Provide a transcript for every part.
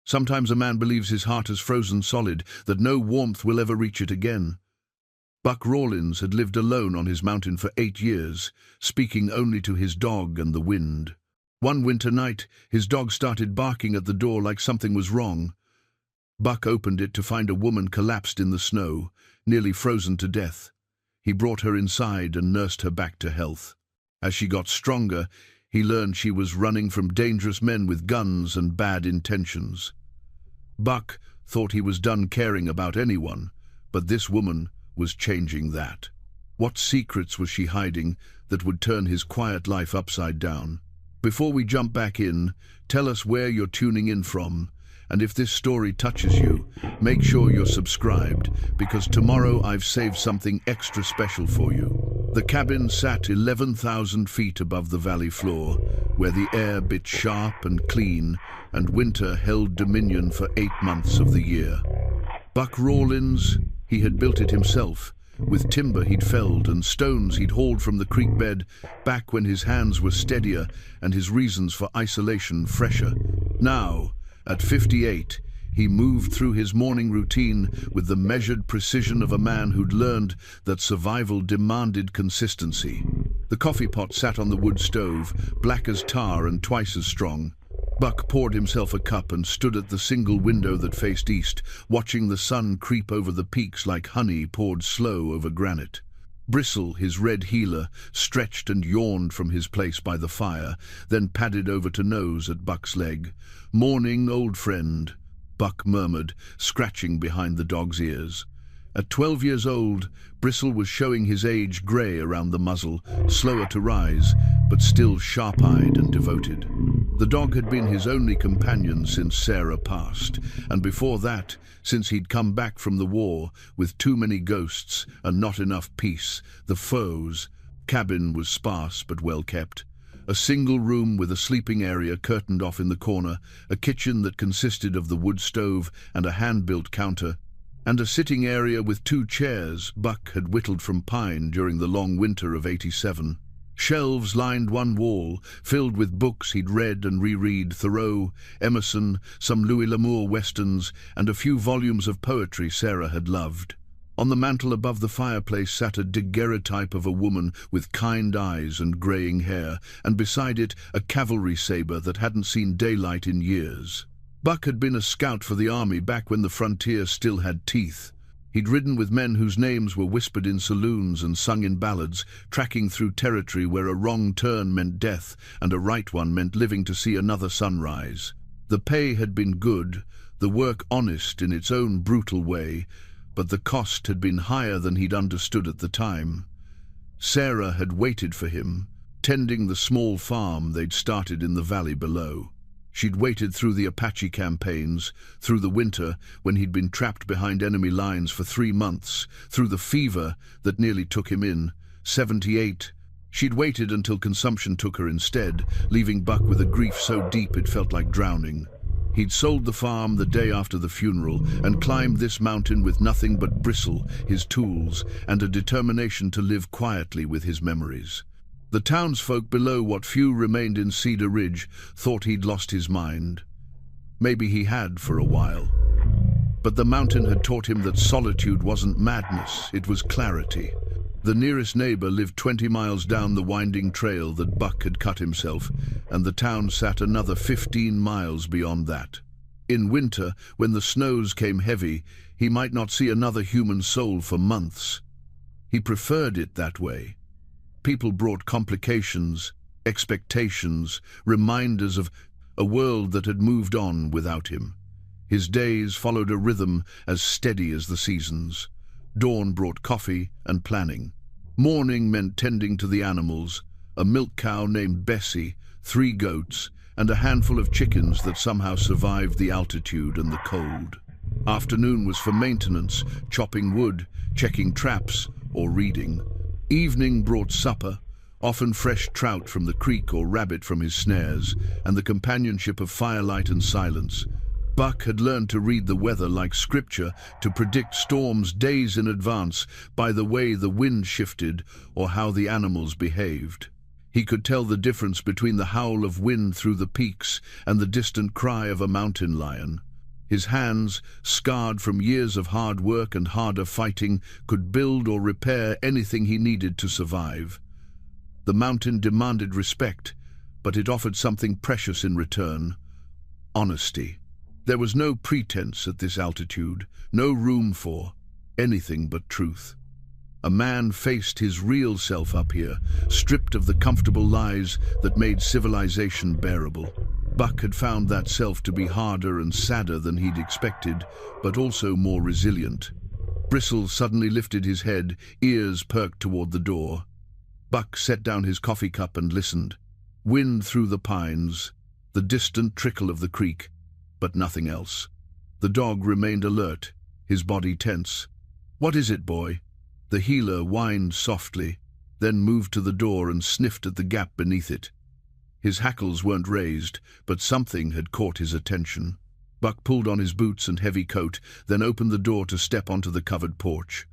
Sometimes a man believes his heart has frozen solid, that no warmth will ever reach it again. Buck Rawlins had lived alone on his mountain for 8 years, speaking only to his dog and the wind. One winter night, his dog started barking at the door like something was wrong. Buck opened it to find a woman collapsed in the snow, nearly frozen to death. He brought her inside and nursed her back to health. As she got stronger, he learned she was running from dangerous men with guns and bad intentions. Buck thought he was done caring about anyone, but this woman was changing that. What secrets was she hiding that would turn his quiet life upside down? Before we jump back in, tell us where you're tuning in from, and if this story touches you, make sure you're subscribed, because tomorrow I've saved something extra special for you. The cabin sat 11,000 feet above the valley floor, where the air bit sharp and clean, and winter held dominion for 8 months of the year. Buck Rawlins, he had built it himself, with timber he'd felled and stones he'd hauled from the creek bed, back when his hands were steadier and his reasons for isolation fresher. Now, at 58, he moved through his morning routine with the measured precision of a man who'd learned that survival demanded consistency. The coffee pot sat on the wood stove, black as tar and twice as strong. Buck poured himself a cup and stood at the single window that faced east, watching the sun creep over the peaks like honey poured slow over granite. Bristle, his red heeler, stretched and yawned from his place by the fire, then padded over to nose at Buck's leg. "Morning, old friend," Buck murmured, scratching behind the dog's ears. At 12 years old, Bristle was showing his age grey around the muzzle, slower to rise, but still sharp-eyed and devoted. The dog had been his only companion since Sarah passed, and before that, since he'd come back from the war with too many ghosts and not enough peace. The foe's cabin was sparse but well kept. A single room with a sleeping area curtained off in the corner, a kitchen that consisted of the wood stove and a hand-built counter, and a sitting area with 2 chairs Buck had whittled from pine during the long winter of '87. Shelves lined one wall, filled with books he'd read and reread: Thoreau, Emerson, some Louis L'Amour westerns, and a few volumes of poetry Sarah had loved. On the mantel above the fireplace sat a daguerreotype of a woman with kind eyes and greying hair, and beside it a cavalry saber that hadn't seen daylight in years. Buck had been a scout for the army back when the frontier still had teeth. He'd ridden with men whose names were whispered in saloons and sung in ballads, tracking through territory where a wrong turn meant death and a right one meant living to see another sunrise. The pay had been good, the work honest in its own brutal way, but the cost had been higher than he'd understood at the time. Sarah had waited for him, tending the small farm they'd started in the valley below. She'd waited through the Apache campaigns, through the winter when he'd been trapped behind enemy lines for 3 months, through the fever that nearly took him in. 78. She'd waited until consumption took her instead, leaving Buck with a grief so deep it felt like drowning. He'd sold the farm the day after the funeral and climbed this mountain with nothing but Bristle, his tools, and a determination to live quietly with his memories. The townsfolk below, what few remained in Cedar Ridge, thought he'd lost his mind. Maybe he had for a while. But the mountain had taught him that solitude wasn't madness, it was clarity. The nearest neighbor lived 20 miles down the winding trail that Buck had cut himself, and the town sat another 15 miles beyond that. In winter, when the snows came heavy, he might not see another human soul for months. He preferred it that way. People brought complications, expectations, reminders of a world that had moved on without him. His days followed a rhythm as steady as the seasons. Dawn brought coffee and planning. Morning meant tending to the animals, a milk cow named Bessie, 3 goats, and a handful of chickens that somehow survived the altitude and the cold. Afternoon was for maintenance, chopping wood, checking traps, or reading. Evening brought supper, often fresh trout from the creek or rabbit from his snares, and the companionship of firelight and silence. Buck had learned to read the weather like scripture, to predict storms days in advance by the way the wind shifted or how the animals behaved. He could tell the difference between the howl of wind through the peaks and the distant cry of a mountain lion. His hands, scarred from years of hard work and harder fighting, could build or repair anything he needed to survive. The mountain demanded respect, but it offered something precious in return: honesty. There was no pretense at this altitude, no room for anything but truth. A man faced his real self up here, stripped of the comfortable lies that made civilization bearable. Buck had found that self to be harder and sadder than he'd expected, but also more resilient. Bristle suddenly lifted his head, ears perked toward the door. Buck set down his coffee cup and listened. Wind through the pines, the distant trickle of the creek, but nothing else. The dog remained alert, his body tense. "What is it, boy?" The healer whined softly, then moved to the door and sniffed at the gap beneath it. His hackles weren't raised, but something had caught his attention. Buck pulled on his boots and heavy coat, then opened the door to step onto the covered porch.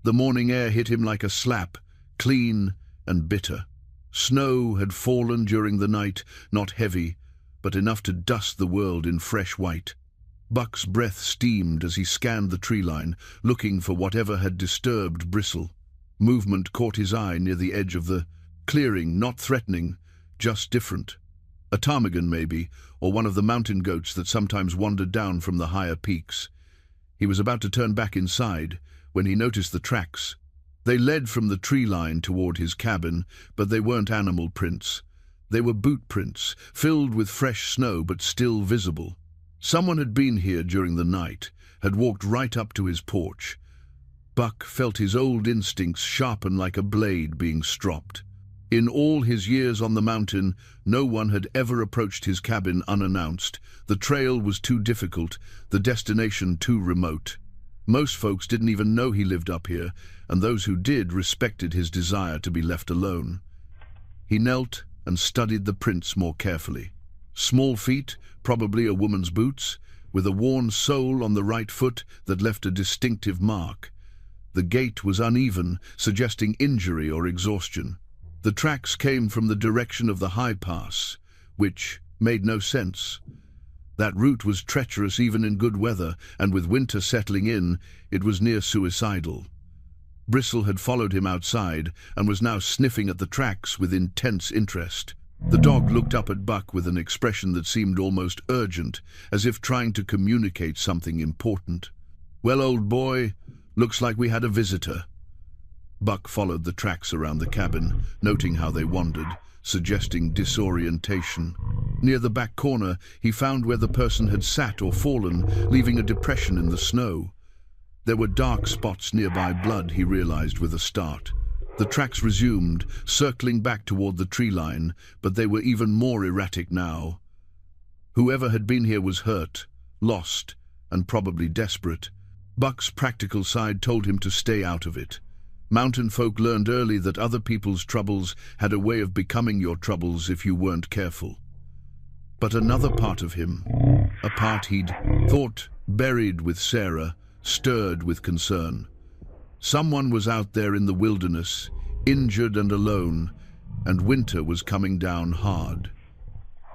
The morning air hit him like a slap, clean and bitter. Snow had fallen during the night, not heavy, but enough to dust the world in fresh white. Buck's breath steamed as he scanned the tree line, looking for whatever had disturbed Bristle. Movement caught his eye near the edge of the clearing, not threatening, just different. A ptarmigan, maybe, or one of the mountain goats that sometimes wandered down from the higher peaks. He was about to turn back inside when he noticed the tracks. They led from the tree line toward his cabin, but they weren't animal prints. They were boot prints, filled with fresh snow but still visible. Someone had been here during the night, had walked right up to his porch. Buck felt his old instincts sharpen like a blade being stropped. In all his years on the mountain, no one had ever approached his cabin unannounced. The trail was too difficult, the destination too remote. Most folks didn't even know he lived up here, and those who did respected his desire to be left alone. He knelt and studied the prints more carefully. Small feet, probably a woman's boots, with a worn sole on the right foot that left a distinctive mark. The gait was uneven, suggesting injury or exhaustion. The tracks came from the direction of the high pass, which made no sense. That route was treacherous even in good weather, and with winter settling in, it was near suicidal. Bristle had followed him outside and was now sniffing at the tracks with intense interest. The dog looked up at Buck with an expression that seemed almost urgent, as if trying to communicate something important. "Well, old boy, looks like we had a visitor." Buck followed the tracks around the cabin, noting how they wandered, suggesting disorientation. Near the back corner, he found where the person had sat or fallen, leaving a depression in the snow. There were dark spots nearby blood, he realized with a start. The tracks resumed, circling back toward the tree line, but they were even more erratic now. Whoever had been here was hurt, lost, and probably desperate. Buck's practical side told him to stay out of it. Mountain folk learned early that other people's troubles had a way of becoming your troubles if you weren't careful. But another part of him, a part he'd thought buried with Sarah, stirred with concern. Someone was out there in the wilderness, injured and alone, and winter was coming down hard.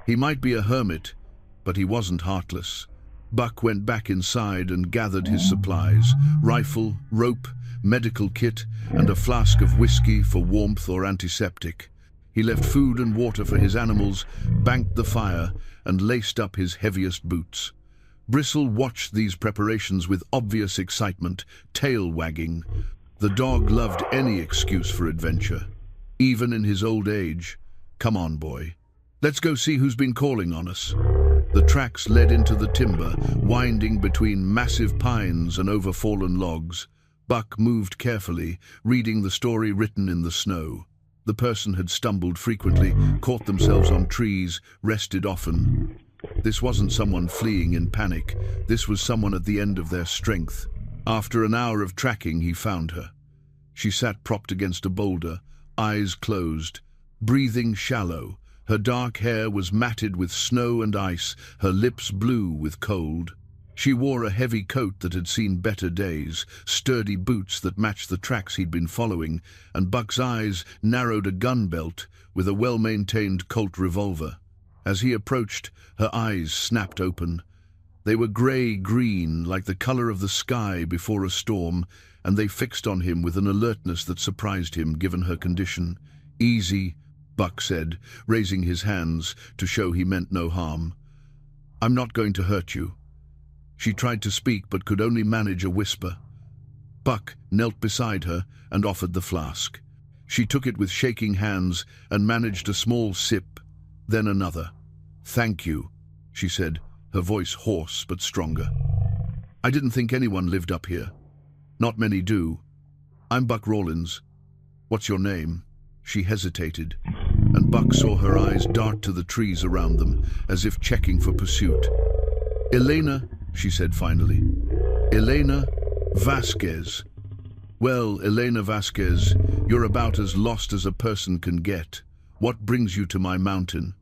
He might be a hermit, but he wasn't heartless. Buck went back inside and gathered his supplies: rifle, rope, medical kit, and a flask of whiskey for warmth or antiseptic. He left food and water for his animals, banked the fire, and laced up his heaviest boots. Bristle watched these preparations with obvious excitement, tail wagging. The dog loved any excuse for adventure, even in his old age. "Come on, boy. Let's go see who's been calling on us." The tracks led into the timber, winding between massive pines and over fallen logs. Buck moved carefully, reading the story written in the snow. The person had stumbled frequently, caught themselves on trees, rested often. This wasn't someone fleeing in panic. This was someone at the end of their strength. After an hour of tracking, he found her. She sat propped against a boulder, eyes closed, breathing shallow. Her dark hair was matted with snow and ice, her lips blue with cold. She wore a heavy coat that had seen better days, sturdy boots that matched the tracks he'd been following, and Buck's eyes narrowed a gun belt with a well-maintained Colt revolver. As he approached, her eyes snapped open. They were grey-green, like the color of the sky before a storm, and they fixed on him with an alertness that surprised him, given her condition. "Easy," Buck said, raising his hands to show he meant no harm. "I'm not going to hurt you." She tried to speak but could only manage a whisper. Buck knelt beside her and offered the flask. She took it with shaking hands and managed a small sip, then another. "Thank you," she said, her voice hoarse but stronger. "I didn't think anyone lived up here. Not many do. I'm Buck Rawlins. What's your name?" She hesitated, and Buck saw her eyes dart to the trees around them, as if checking for pursuit. "Elena," she said finally. "Elena Vasquez." "Well, Elena Vasquez, you're about as lost as a person can get. What brings you to my mountain?"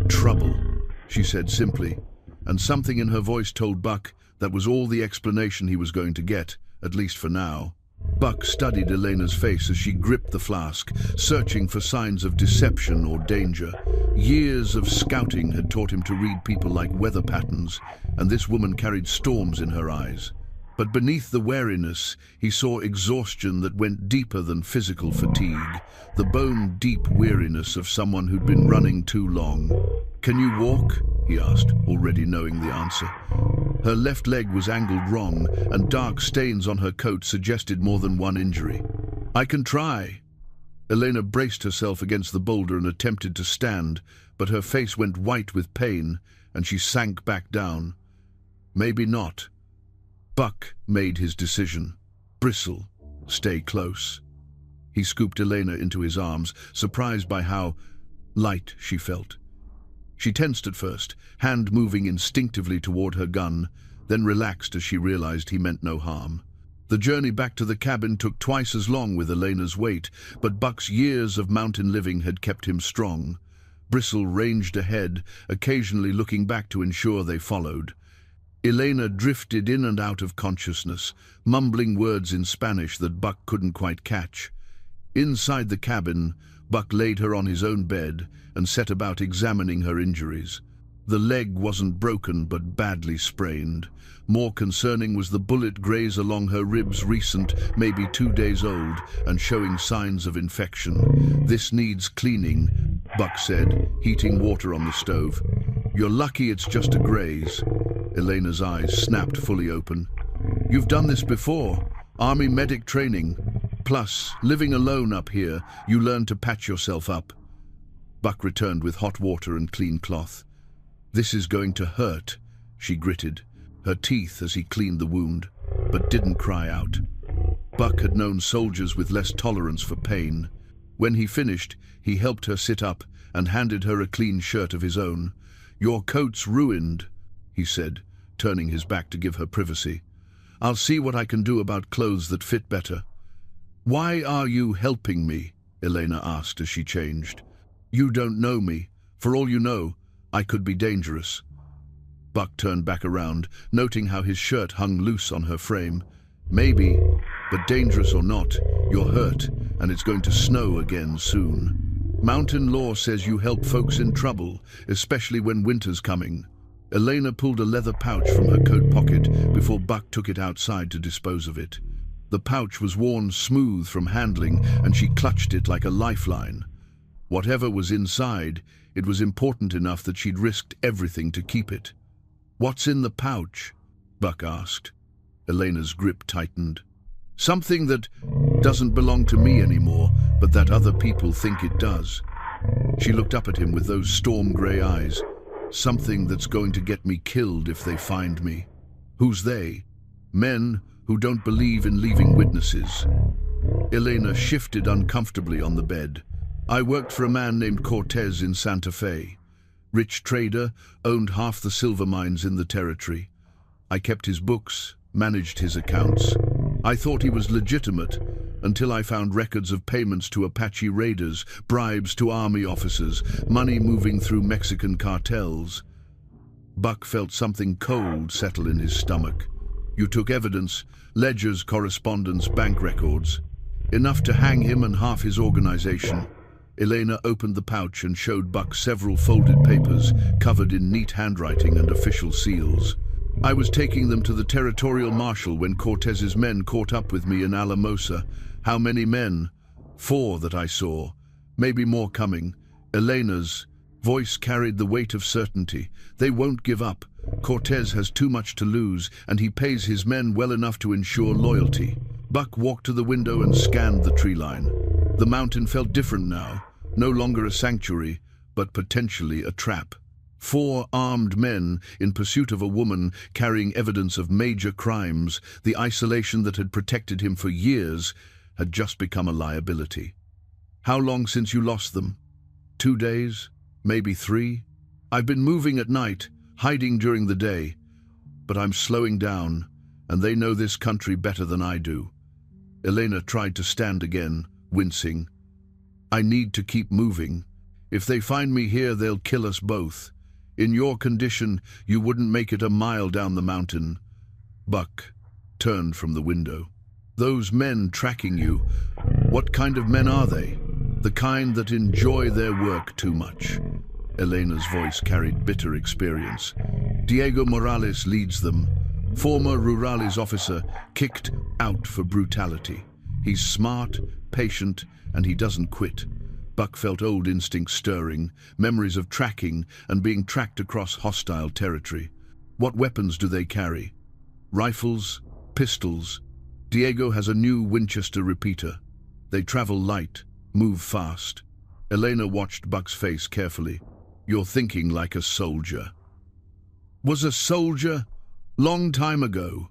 "Trouble," she said simply, and something in her voice told Buck that was all the explanation he was going to get, at least for now. Buck studied Elena's face as she gripped the flask, searching for signs of deception or danger. Years of scouting had taught him to read people like weather patterns, and this woman carried storms in her eyes. But beneath the wariness, he saw exhaustion that went deeper than physical fatigue, the bone-deep weariness of someone who'd been running too long. "Can you walk?" he asked, already knowing the answer. Her left leg was angled wrong, and dark stains on her coat suggested more than one injury. "I can try." Elena braced herself against the boulder and attempted to stand, but her face went white with pain, and she sank back down. "Maybe not." Buck made his decision. "Bristle, stay close." He scooped Elena into his arms, surprised by how light she felt. She tensed at first, hand moving instinctively toward her gun, then relaxed as she realized he meant no harm. The journey back to the cabin took twice as long with Elena's weight, but Buck's years of mountain living had kept him strong. Bristle ranged ahead, occasionally looking back to ensure they followed. Elena drifted in and out of consciousness, mumbling words in Spanish that Buck couldn't quite catch. Inside the cabin, Buck laid her on his own bed and set about examining her injuries. The leg wasn't broken but badly sprained. More concerning was the bullet graze along her ribs, recent, maybe 2 days old, and showing signs of infection. "This needs cleaning," Buck said, heating water on the stove. "You're lucky it's just a graze." Elena's eyes snapped fully open. "You've done this before. Army medic training. Plus, living alone up here, you learn to patch yourself up." Buck returned with hot water and clean cloth. "This is going to hurt," she gritted, her teeth as he cleaned the wound, but didn't cry out. Buck had known soldiers with less tolerance for pain. When he finished, he helped her sit up and handed her a clean shirt of his own. "Your coat's ruined," he said, turning his back to give her privacy. "I'll see what I can do about clothes that fit better." "Why are you helping me?" Elena asked as she changed. "You don't know me. For all you know, I could be dangerous." Buck turned back around, noting how his shirt hung loose on her frame. "Maybe, but dangerous or not, you're hurt, and it's going to snow again soon. Mountain law says you help folks in trouble, especially when winter's coming." Elena pulled a leather pouch from her coat pocket before Buck took it outside to dispose of it. The pouch was worn smooth from handling, and she clutched it like a lifeline. Whatever was inside, it was important enough that she'd risked everything to keep it. "What's in the pouch?" Buck asked. Elena's grip tightened. "Something that doesn't belong to me anymore, but that other people think it does." She looked up at him with those storm-grey eyes. "Something that's going to get me killed if they find me." "Who's they?" "Men who don't believe in leaving witnesses." Elena shifted uncomfortably on the bed. "I worked for a man named Cortez in Santa Fe. Rich trader, owned half the silver mines in the territory. I kept his books, managed his accounts. I thought he was legitimate until I found records of payments to Apache raiders, bribes to army officers, money moving through Mexican cartels." Buck felt something cold settle in his stomach. "You took evidence, ledgers, correspondence, bank records. Enough to hang him and half his organization." Elena opened the pouch and showed Buck several folded papers covered in neat handwriting and official seals. I was taking them to the territorial marshal when Cortez's men caught up with me in Alamosa. How many men? 4 that I saw. Maybe more coming. Elena's voice carried the weight of certainty. They won't give up. Cortez has too much to lose, and he pays his men well enough to ensure loyalty. Buck walked to the window and scanned the tree line. The mountain felt different now. No longer a sanctuary, but potentially a trap. 4 armed men in pursuit of a woman carrying evidence of major crimes. The isolation that had protected him for years had just become a liability. How long since you lost them? 2 days? Maybe 3? I've been moving at night, hiding during the day. But I'm slowing down, and they know this country better than I do. Elena tried to stand again, wincing. I need to keep moving. If they find me here, they'll kill us both. In your condition, you wouldn't make it a mile down the mountain. Buck turned from the window. Those men tracking you, what kind of men are they? The kind that enjoy their work too much. Elena's voice carried bitter experience. Diego Morales leads them. Former Rurales officer, kicked out for brutality. He's smart, patient, and he doesn't quit. Buck felt old instincts stirring, memories of tracking and being tracked across hostile territory. What weapons do they carry? Rifles? Pistols? Diego has a new Winchester repeater. They travel light, move fast. Elena watched Buck's face carefully. You're thinking like a soldier. Was a soldier? Long time ago.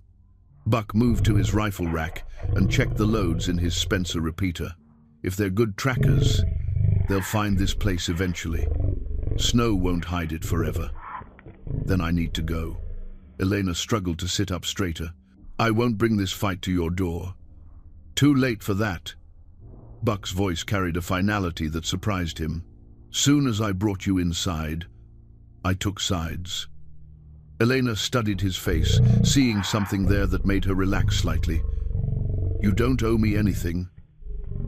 Buck moved to his rifle rack and checked the loads in his Spencer repeater. If they're good trackers, they'll find this place eventually. Snow won't hide it forever. Then I need to go. Elena struggled to sit up straighter. I won't bring this fight to your door. Too late for that. Buck's voice carried a finality that surprised him. Soon as I brought you inside, I took sides. Elena studied his face, seeing something there that made her relax slightly. You don't owe me anything.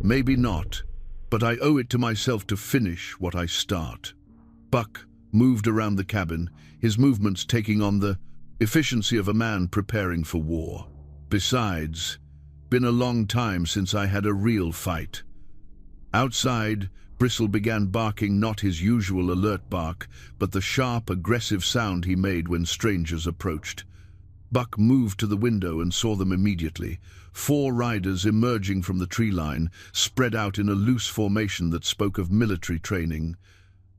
Maybe not, but I owe it to myself to finish what I start. Buck moved around the cabin, his movements taking on the efficiency of a man preparing for war. Besides, been a long time since I had a real fight. Outside, Bristle began barking, not his usual alert bark, but the sharp, aggressive sound he made when strangers approached. Buck moved to the window and saw them immediately. 4 riders emerging from the tree line, spread out in a loose formation that spoke of military training.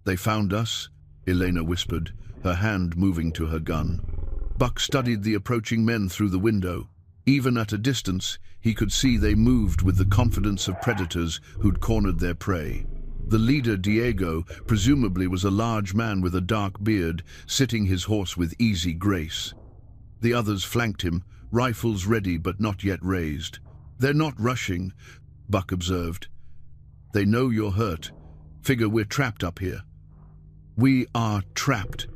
They found us, Elena whispered, her hand moving to her gun. Buck studied the approaching men through the window. Even at a distance, he could see they moved with the confidence of predators who'd cornered their prey. The leader, Diego, presumably was a large man with a dark beard, sitting his horse with easy grace. The others flanked him, rifles ready but not yet raised. They're not rushing, Buck observed. They know you're hurt. Figure we're trapped up here. We are trapped.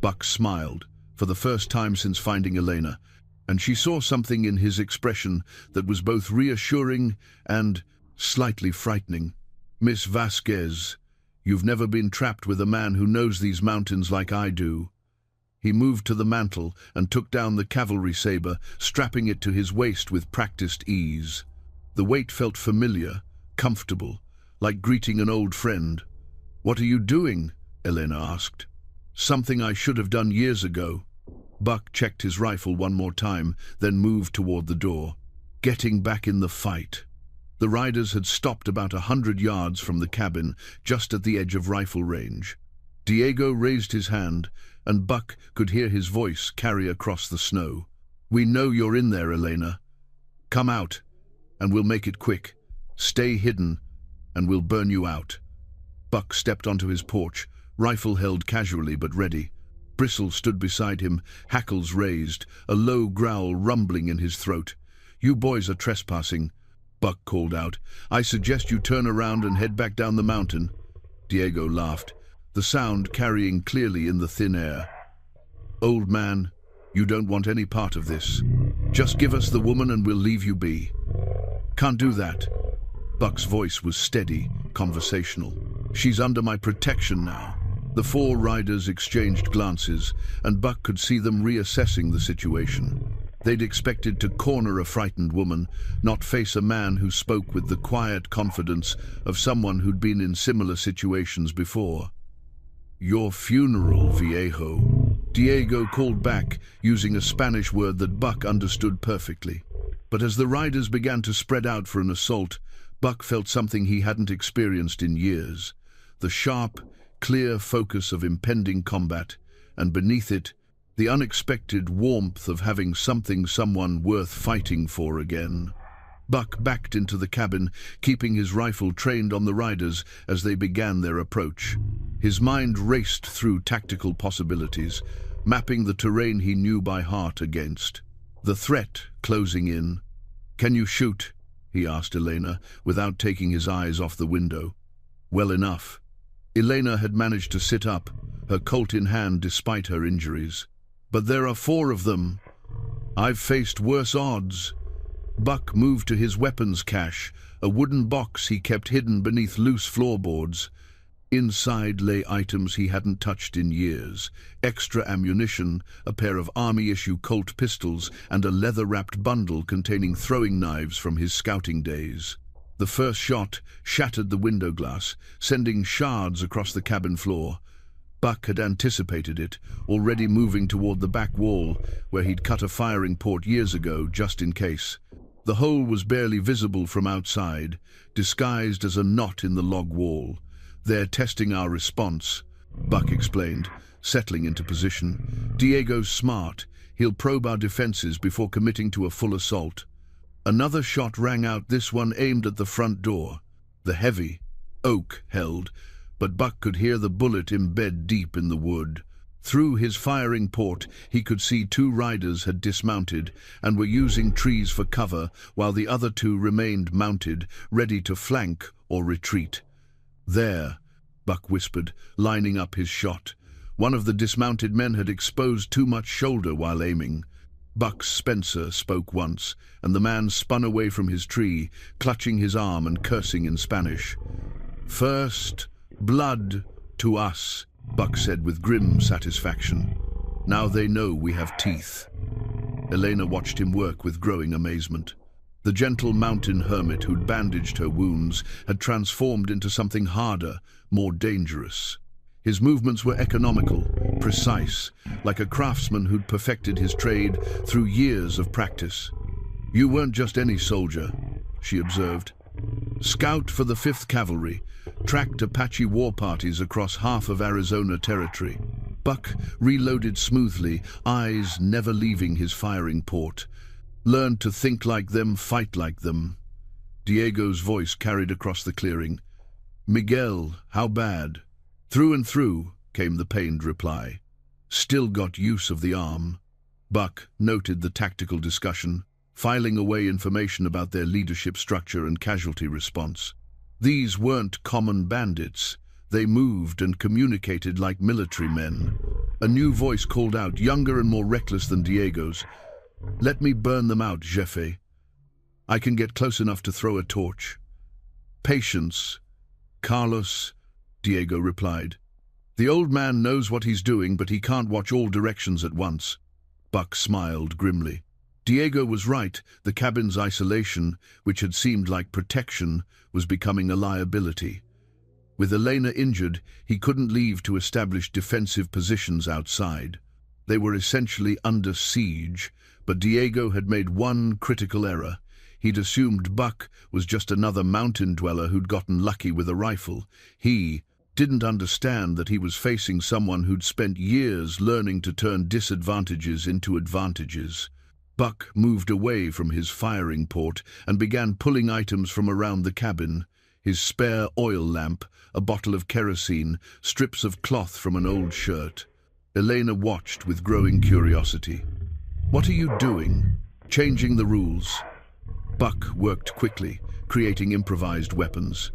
Buck smiled, for the first time since finding Elena, and she saw something in his expression that was both reassuring and slightly frightening. Miss Vasquez, you've never been trapped with a man who knows these mountains like I do. He moved to the mantel and took down the cavalry saber, strapping it to his waist with practiced ease. The weight felt familiar, comfortable, like greeting an old friend. What are you doing? Elena asked. Something I should have done years ago. Buck checked his rifle one more time, then moved toward the door. Getting back in the fight. The riders had stopped about 100 yards from the cabin, just at the edge of rifle range. Diego raised his hand, and Buck could hear his voice carry across the snow. We know you're in there, Elena. Come out, and we'll make it quick. Stay hidden, and we'll burn you out. Buck stepped onto his porch, rifle held casually but ready. Bristle stood beside him, hackles raised, a low growl rumbling in his throat. You boys are trespassing, Buck called out. I suggest you turn around and head back down the mountain. Diego laughed, the sound carrying clearly in the thin air. Old man, you don't want any part of this. Just give us the woman and we'll leave you be. Can't do that. Buck's voice was steady, conversational. She's under my protection now. The four riders exchanged glances, and Buck could see them reassessing the situation. They'd expected to corner a frightened woman, not face a man who spoke with the quiet confidence of someone who'd been in similar situations before. "Your funeral, viejo," Diego called back, using a Spanish word that Buck understood perfectly. But as the riders began to spread out for an assault, Buck felt something he hadn't experienced in years. The sharp, clear focus of impending combat, and beneath it, the unexpected warmth of having someone worth fighting for again. Buck backed into the cabin, keeping his rifle trained on the riders as they began their approach. His mind raced through tactical possibilities, mapping the terrain he knew by heart against. The threat closing in. "Can you shoot?" he asked Elena, without taking his eyes off the window. "Well enough." Elena had managed to sit up, her Colt in hand despite her injuries. "But there are four of them. I've faced worse odds." Buck moved to his weapons cache, a wooden box he kept hidden beneath loose floorboards. Inside lay items he hadn't touched in years: extra ammunition, a pair of Army-issue Colt pistols, and a leather-wrapped bundle containing throwing knives from his scouting days. The first shot shattered the window glass, sending shards across the cabin floor. Buck had anticipated it, already moving toward the back wall, where he'd cut a firing port years ago, just in case. The hole was barely visible from outside, disguised as a knot in the log wall. "They're testing our response," Buck explained, settling into position. "Diego's smart. He'll probe our defenses before committing to a full assault." Another shot rang out, this one aimed at the front door. The heavy oak held, but Buck could hear the bullet embed deep in the wood. Through his firing port, he could see two riders had dismounted and were using trees for cover, while the other two remained mounted, ready to flank or retreat. "There," Buck whispered, lining up his shot. One of the dismounted men had exposed too much shoulder while aiming. Buck's Spencer spoke once, and the man spun away from his tree, clutching his arm and cursing in Spanish. "First blood to us," Buck said with grim satisfaction. "Now they know we have teeth." Elena watched him work with growing amazement. The gentle mountain hermit who'd bandaged her wounds had transformed into something harder, more dangerous. His movements were economical, precise, like a craftsman who'd perfected his trade through years of practice. "You weren't just any soldier," she observed. "Scout for the 5th Cavalry, tracked Apache war parties across half of Arizona territory." Buck reloaded smoothly, eyes never leaving his firing port. "Learned to think like them, fight like them." Diego's voice carried across the clearing. "Miguel, how bad?" "Through and through," came the pained reply. "Still got use of the arm." Buck noted the tactical discussion, filing away information about their leadership structure and casualty response. These weren't common bandits. They moved and communicated like military men. A new voice called out, younger and more reckless than Diego's. "Let me burn them out, Jefe. I can get close enough to throw a torch." "Patience, Carlos," Diego replied. "The old man knows what he's doing, but he can't watch all directions at once." Buck smiled grimly. Diego was right. The cabin's isolation, which had seemed like protection, was becoming a liability. With Elena injured, he couldn't leave to establish defensive positions outside. They were essentially under siege, but Diego had made one critical error. He'd assumed Buck was just another mountain dweller who'd gotten lucky with a rifle. He didn't understand that he was facing someone who'd spent years learning to turn disadvantages into advantages. Buck moved away from his firing port and began pulling items from around the cabin. His spare oil lamp, a bottle of kerosene, strips of cloth from an old shirt. Elena watched with growing curiosity. "What are you doing?" "Changing the rules." Buck worked quickly, creating improvised weapons.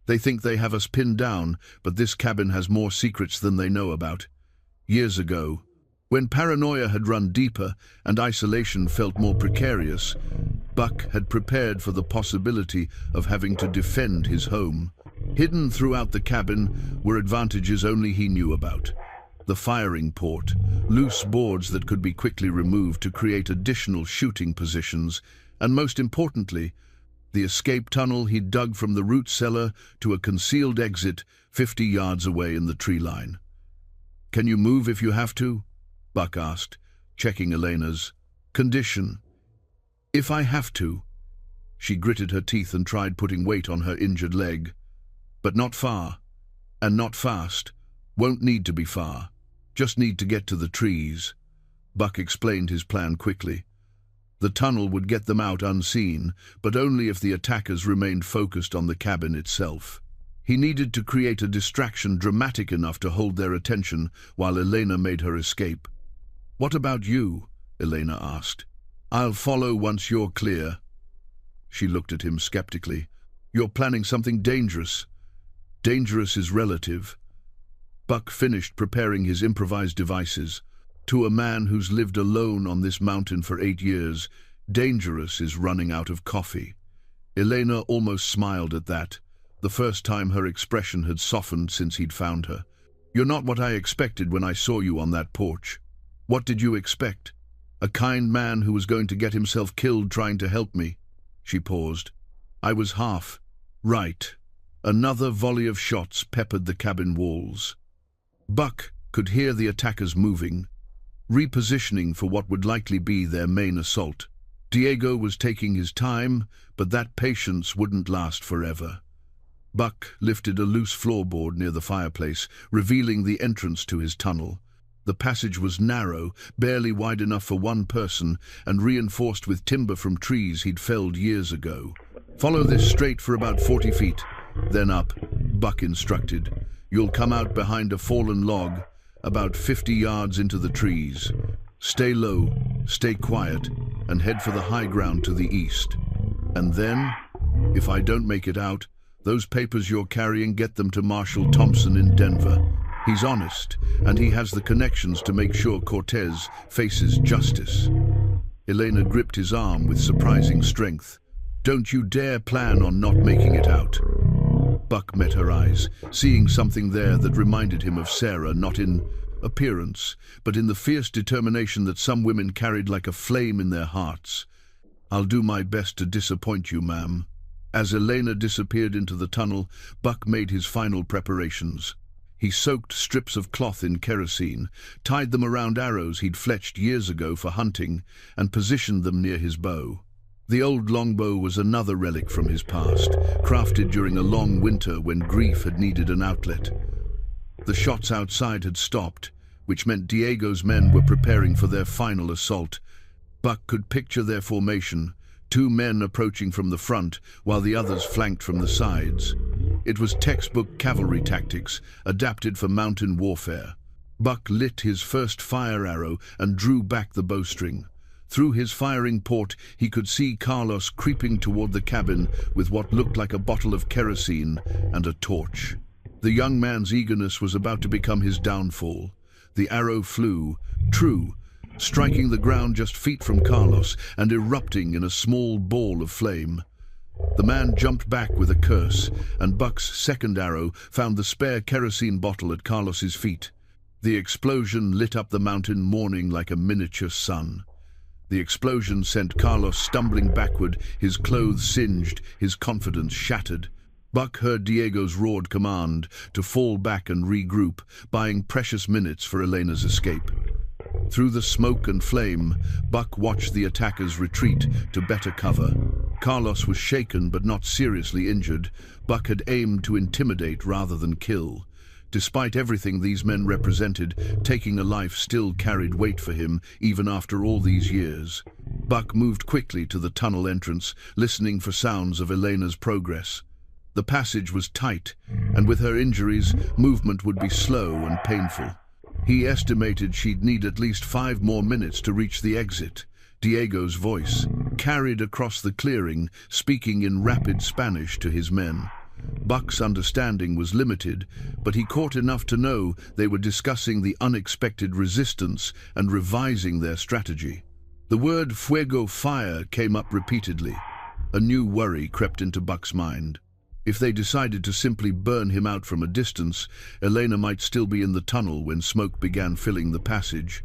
"They think they have us pinned down, but this cabin has more secrets than they know about." Years ago, when paranoia had run deeper and isolation felt more precarious, Buck had prepared for the possibility of having to defend his home. Hidden throughout the cabin were advantages only he knew about. The firing port, loose boards that could be quickly removed to create additional shooting positions, and most importantly, the escape tunnel he'd dug from the root cellar to a concealed exit 50 yards away in the tree line. "Can you move if you have to?" Buck asked, checking Elena's condition. "If I have to." She gritted her teeth and tried putting weight on her injured leg. "But not far, and not fast. Won't need to be far. Just need to get to the trees." Buck explained his plan quickly. The tunnel would get them out unseen, but only if the attackers remained focused on the cabin itself. He needed to create a distraction dramatic enough to hold their attention while Elena made her escape. "What about you?" Elena asked. "I'll follow once you're clear." She looked at him skeptically. "You're planning something dangerous." "Dangerous is relative." Buck finished preparing his improvised devices. To a man who's lived alone on this mountain for 8 years, dangerous is running out of coffee. Elena almost smiled at that, the first time her expression had softened since he'd found her. "You're not what I expected when I saw you on that porch." "What did you expect? A kind man who was going to get himself killed trying to help me?" She paused. "I was half right." Another volley of shots peppered the cabin walls. Buck could hear the attackers moving, repositioning for what would likely be their main assault. Diego was taking his time, but that patience wouldn't last forever. Buck lifted a loose floorboard near the fireplace, revealing the entrance to his tunnel. The passage was narrow, barely wide enough for one person, and reinforced with timber from trees he'd felled years ago. "Follow this straight for about 40 feet, then up," Buck instructed. "You'll come out behind a fallen log, about 50 yards into the trees. Stay low, stay quiet, and head for the high ground to the east. And then, if I don't make it out, those papers you're carrying, get them to Marshal Thompson in Denver. He's honest, and he has the connections to make sure Cortez faces justice." Elena gripped his arm with surprising strength. "Don't you dare plan on not making it out." Buck met her eyes, seeing something there that reminded him of Sarah, not in appearance, but in the fierce determination that some women carried like a flame in their hearts. "I'll do my best to disappoint you, ma'am." As Elena disappeared into the tunnel, Buck made his final preparations. He soaked strips of cloth in kerosene, tied them around arrows he'd fletched years ago for hunting, and positioned them near his bow. The old longbow was another relic from his past, crafted during a long winter when grief had needed an outlet. The shots outside had stopped, which meant Diego's men were preparing for their final assault. Buck could picture their formation, 2 men approaching from the front, while the others flanked from the sides. It was textbook cavalry tactics, adapted for mountain warfare. Buck lit his first fire arrow and drew back the bowstring. Through his firing port, he could see Carlos creeping toward the cabin with what looked like a bottle of kerosene and a torch. The young man's eagerness was about to become his downfall. The arrow flew, true, striking the ground just feet from Carlos and erupting in a small ball of flame. The man jumped back with a curse, and Buck's second arrow found the spare kerosene bottle at Carlos's feet. The explosion lit up the mountain morning like a miniature sun. The explosion sent Carlos stumbling backward, his clothes singed, his confidence shattered. Buck heard Diego's roared command to fall back and regroup, buying precious minutes for Elena's escape. Through the smoke and flame, Buck watched the attackers retreat to better cover. Carlos was shaken but not seriously injured. Buck had aimed to intimidate rather than kill. Despite everything these men represented, taking a life still carried weight for him, even after all these years. Buck moved quickly to the tunnel entrance, listening for sounds of Elena's progress. The passage was tight, and with her injuries, movement would be slow and painful. He estimated she'd need at least 5 more minutes to reach the exit. Diego's voice carried across the clearing, speaking in rapid Spanish to his men. Buck's understanding was limited, but he caught enough to know they were discussing the unexpected resistance and revising their strategy. The word fuego, fire, came up repeatedly. A new worry crept into Buck's mind. If they decided to simply burn him out from a distance, Elena might still be in the tunnel when smoke began filling the passage.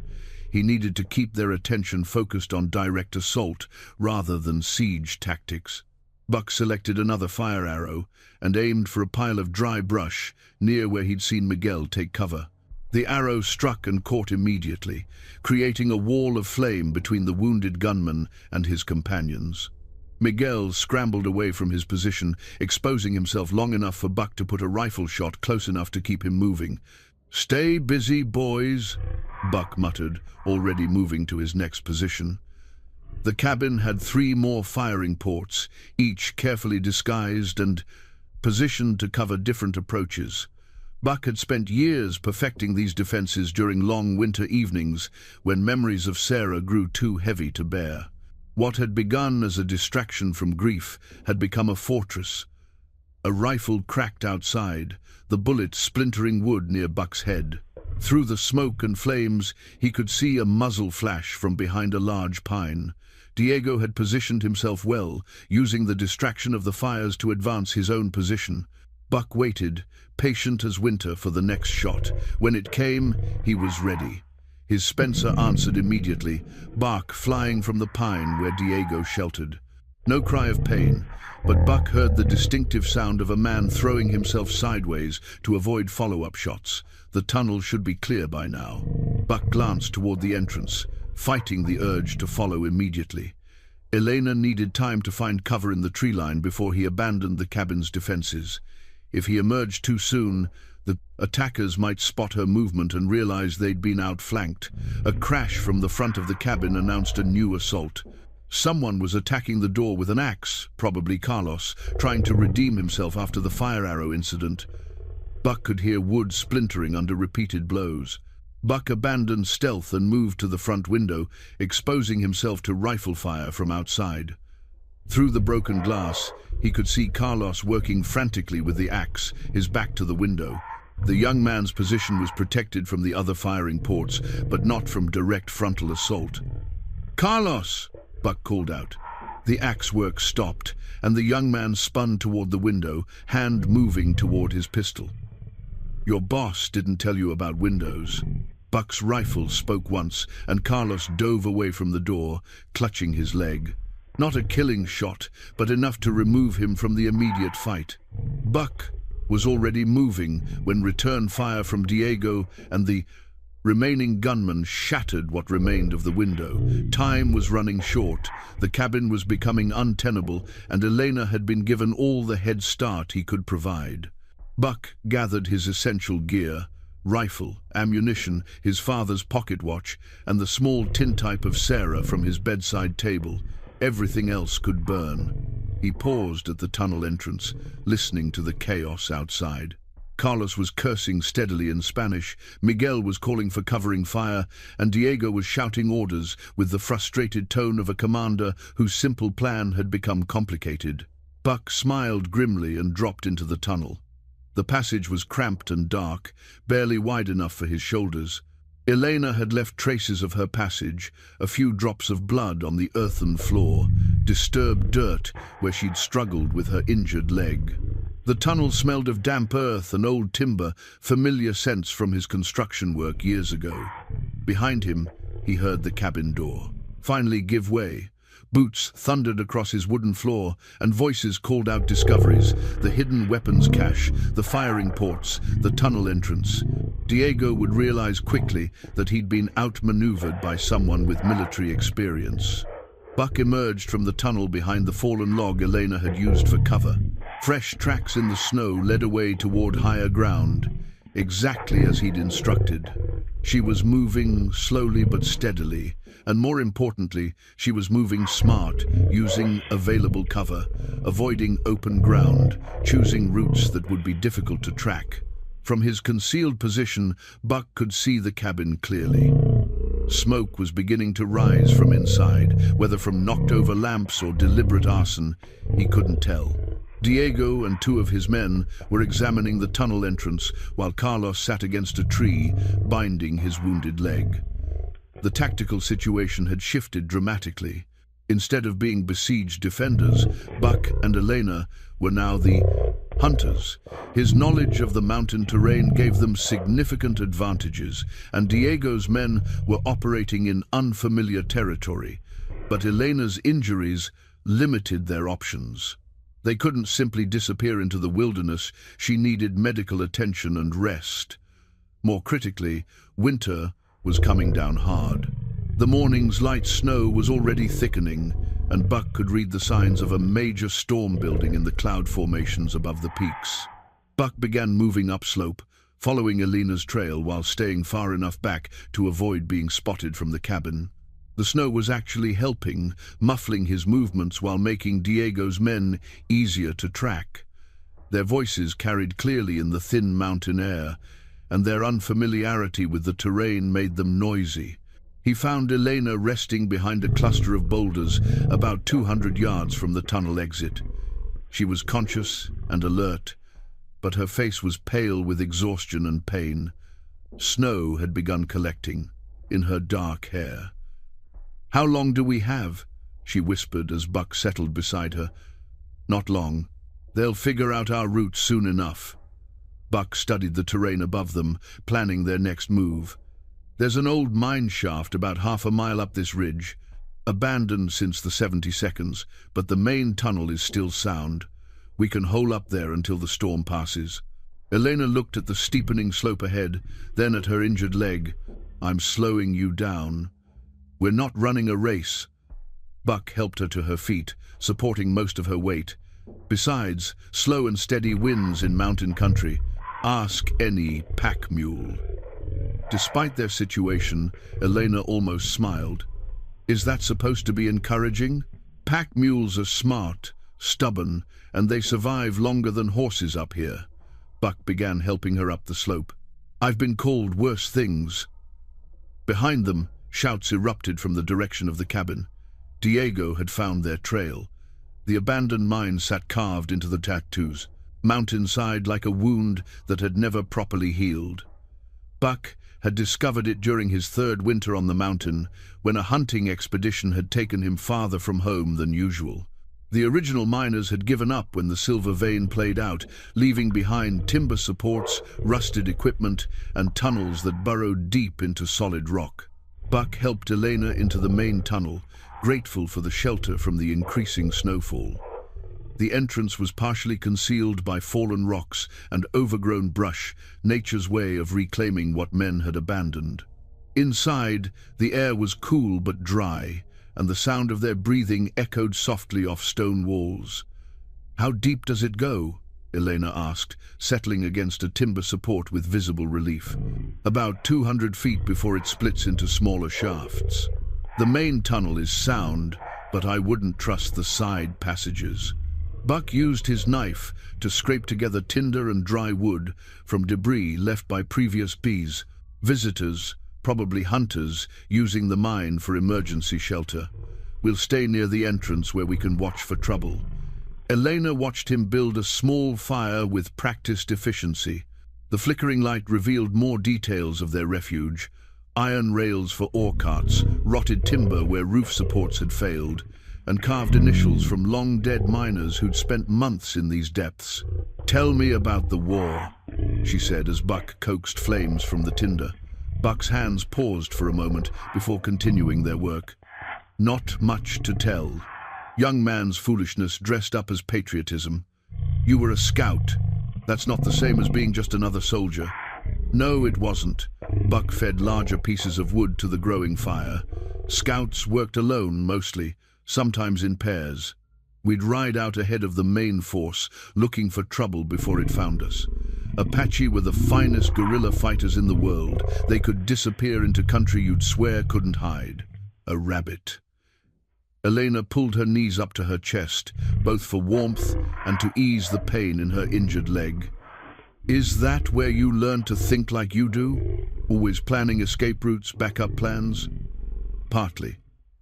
He needed to keep their attention focused on direct assault rather than siege tactics. Buck selected another fire arrow and aimed for a pile of dry brush near where he'd seen Miguel take cover. The arrow struck and caught immediately, creating a wall of flame between the wounded gunman and his companions. Miguel scrambled away from his position, exposing himself long enough for Buck to put a rifle shot close enough to keep him moving. "Stay busy, boys," Buck muttered, already moving to his next position. The cabin had 3 more firing ports, each carefully disguised and positioned to cover different approaches. Buck had spent years perfecting these defenses during long winter evenings when memories of Sarah grew too heavy to bear. What had begun as a distraction from grief had become a fortress. A rifle cracked outside, the bullet splintering wood near Buck's head. Through the smoke and flames, he could see a muzzle flash from behind a large pine. Diego had positioned himself well, using the distraction of the fires to advance his own position. Buck waited, patient as winter, for the next shot. When it came, he was ready. His Spencer answered immediately, bark flying from the pine where Diego sheltered. No cry of pain, but Buck heard the distinctive sound of a man throwing himself sideways to avoid follow-up shots. The tunnel should be clear by now. Buck glanced toward the entrance, fighting the urge to follow immediately. Elena needed time to find cover in the tree line before he abandoned the cabin's defenses. If he emerged too soon, the attackers might spot her movement and realize they'd been outflanked. A crash from the front of the cabin announced a new assault. Someone was attacking the door with an axe, probably Carlos, trying to redeem himself after the fire arrow incident. Buck could hear wood splintering under repeated blows. Buck abandoned stealth and moved to the front window, exposing himself to rifle fire from outside. Through the broken glass, he could see Carlos working frantically with the axe, his back to the window. The young man's position was protected from the other firing ports, but not from direct frontal assault. "Carlos!" Buck called out. The axe work stopped, and the young man spun toward the window, hand moving toward his pistol. "Your boss didn't tell you about windows." Buck's rifle spoke once, and Carlos dove away from the door, clutching his leg. Not a killing shot, but enough to remove him from the immediate fight. Buck was already moving when return fire from Diego and the remaining gunman shattered what remained of the window. Time was running short, the cabin was becoming untenable, and Elena had been given all the head start he could provide. Buck gathered his essential gear, rifle, ammunition, his father's pocket watch, and the small tintype of Sarah from his bedside table. Everything else could burn. He paused at the tunnel entrance, listening to the chaos outside. Carlos was cursing steadily in Spanish, Miguel was calling for covering fire, and Diego was shouting orders with the frustrated tone of a commander whose simple plan had become complicated. Buck smiled grimly and dropped into the tunnel. The passage was cramped and dark, barely wide enough for his shoulders. Elena had left traces of her passage, a few drops of blood on the earthen floor, disturbed dirt where she'd struggled with her injured leg. The tunnel smelled of damp earth and old timber, familiar scents from his construction work years ago. Behind him, he heard the cabin door finally give way. Boots thundered across his wooden floor, and voices called out discoveries: the hidden weapons cache, the firing ports, the tunnel entrance. Diego would realize quickly that he'd been outmaneuvered by someone with military experience. Buck emerged from the tunnel behind the fallen log Elena had used for cover. Fresh tracks in the snow led away toward higher ground, exactly as he'd instructed. She was moving slowly but steadily, and more importantly, she was moving smart, using available cover, avoiding open ground, choosing routes that would be difficult to track. From his concealed position, Buck could see the cabin clearly. Smoke was beginning to rise from inside, whether from knocked-over lamps or deliberate arson, he couldn't tell. Diego and 2 of his men were examining the tunnel entrance, while Carlos sat against a tree, binding his wounded leg. The tactical situation had shifted dramatically. Instead of being besieged defenders, Buck and Elena were now the Hunters. His knowledge of the mountain terrain gave them significant advantages, and Diego's men were operating in unfamiliar territory. But Elena's injuries limited their options. They couldn't simply disappear into the wilderness. She needed medical attention and rest. More critically, winter was coming down hard. The morning's light snow was already thickening, and Buck could read the signs of a major storm building in the cloud formations above the peaks. Buck began moving upslope, following Elena's trail while staying far enough back to avoid being spotted from the cabin. The snow was actually helping, muffling his movements while making Diego's men easier to track. Their voices carried clearly in the thin mountain air, and their unfamiliarity with the terrain made them noisy. He found Elena resting behind a cluster of boulders about 200 yards from the tunnel exit. She was conscious and alert, but her face was pale with exhaustion and pain. Snow had begun collecting in her dark hair. "How long do we have?" she whispered as Buck settled beside her. "Not long. They'll figure out our route soon enough." Buck studied the terrain above them, planning their next move. "There's an old mine shaft about half a mile up this ridge, abandoned since the 72nds, but the main tunnel is still sound. We can hole up there until the storm passes." Elena looked at the steepening slope ahead, then at her injured leg. "I'm slowing you down. We're not running a race." Buck helped her to her feet, supporting most of her weight. Besides, slow and steady wins in mountain country. Ask any pack mule. Despite their situation, Elena almost smiled. "Is that supposed to be encouraging? Pack mules are smart, stubborn, and they survive longer than horses up here." Buck began helping her up the slope. "I've been called worse things." Behind them, shouts erupted from the direction of the cabin. Diego had found their trail. The abandoned mine sat carved into the tattoos, mountainside like a wound that had never properly healed. Buck had discovered it during his third winter on the mountain, when a hunting expedition had taken him farther from home than usual. The original miners had given up when the silver vein played out, leaving behind timber supports, rusted equipment, and tunnels that burrowed deep into solid rock. Buck helped Elena into the main tunnel, grateful for the shelter from the increasing snowfall. The entrance was partially concealed by fallen rocks and overgrown brush, nature's way of reclaiming what men had abandoned. Inside, the air was cool but dry, and the sound of their breathing echoed softly off stone walls. "How deep does it go?" Elena asked, settling against a timber support with visible relief. "About 200 feet before it splits into smaller shafts. The main tunnel is sound, but I wouldn't trust the side passages." Buck used his knife to scrape together tinder and dry wood from debris left by previous bees, visitors, probably hunters, using the mine for emergency shelter. "We'll stay near the entrance where we can watch for trouble." Elena watched him build a small fire with practiced efficiency. The flickering light revealed more details of their refuge: iron rails for ore carts, rotted timber where roof supports had failed, and carved initials from long-dead miners who'd spent months in these depths. "Tell me about the war," she said as Buck coaxed flames from the tinder. Buck's hands paused for a moment before continuing their work. "Not much to tell. Young man's foolishness dressed up as patriotism. You were a scout. That's not the same as being just another soldier." "No, it wasn't." Buck fed larger pieces of wood to the growing fire. "Scouts worked alone mostly, sometimes in pairs. We'd ride out ahead of the main force, looking for trouble before it found us. Apache were the finest guerrilla fighters in the world. They could disappear into country you'd swear couldn't hide. A rabbit." Elena pulled her knees up to her chest, both for warmth and to ease the pain in her injured leg. "Is that where you learn to think like you do? Always planning escape routes, backup plans?" "Partly.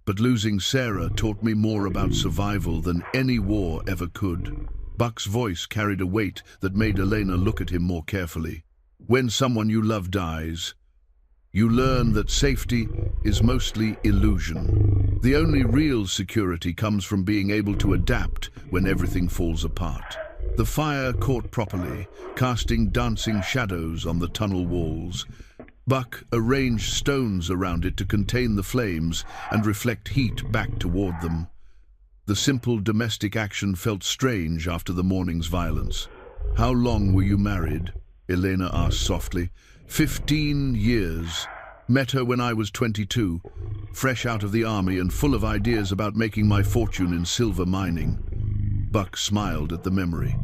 But losing Sarah taught me more about survival than any war ever could." Buck's voice carried a weight that made Elena look at him more carefully. "When someone you love dies, you learn that safety is mostly illusion. The only real security comes from being able to adapt when everything falls apart. The fire caught properly, casting dancing shadows on the tunnel walls. Buck arranged stones around it to contain the flames and reflect heat back toward them. The simple domestic action felt strange after the morning's violence. "How long were you married?" Elena asked softly. 15 years. Met her when I was 22, fresh out of the army and full of ideas about making my fortune in silver mining. Buck smiled at the memory.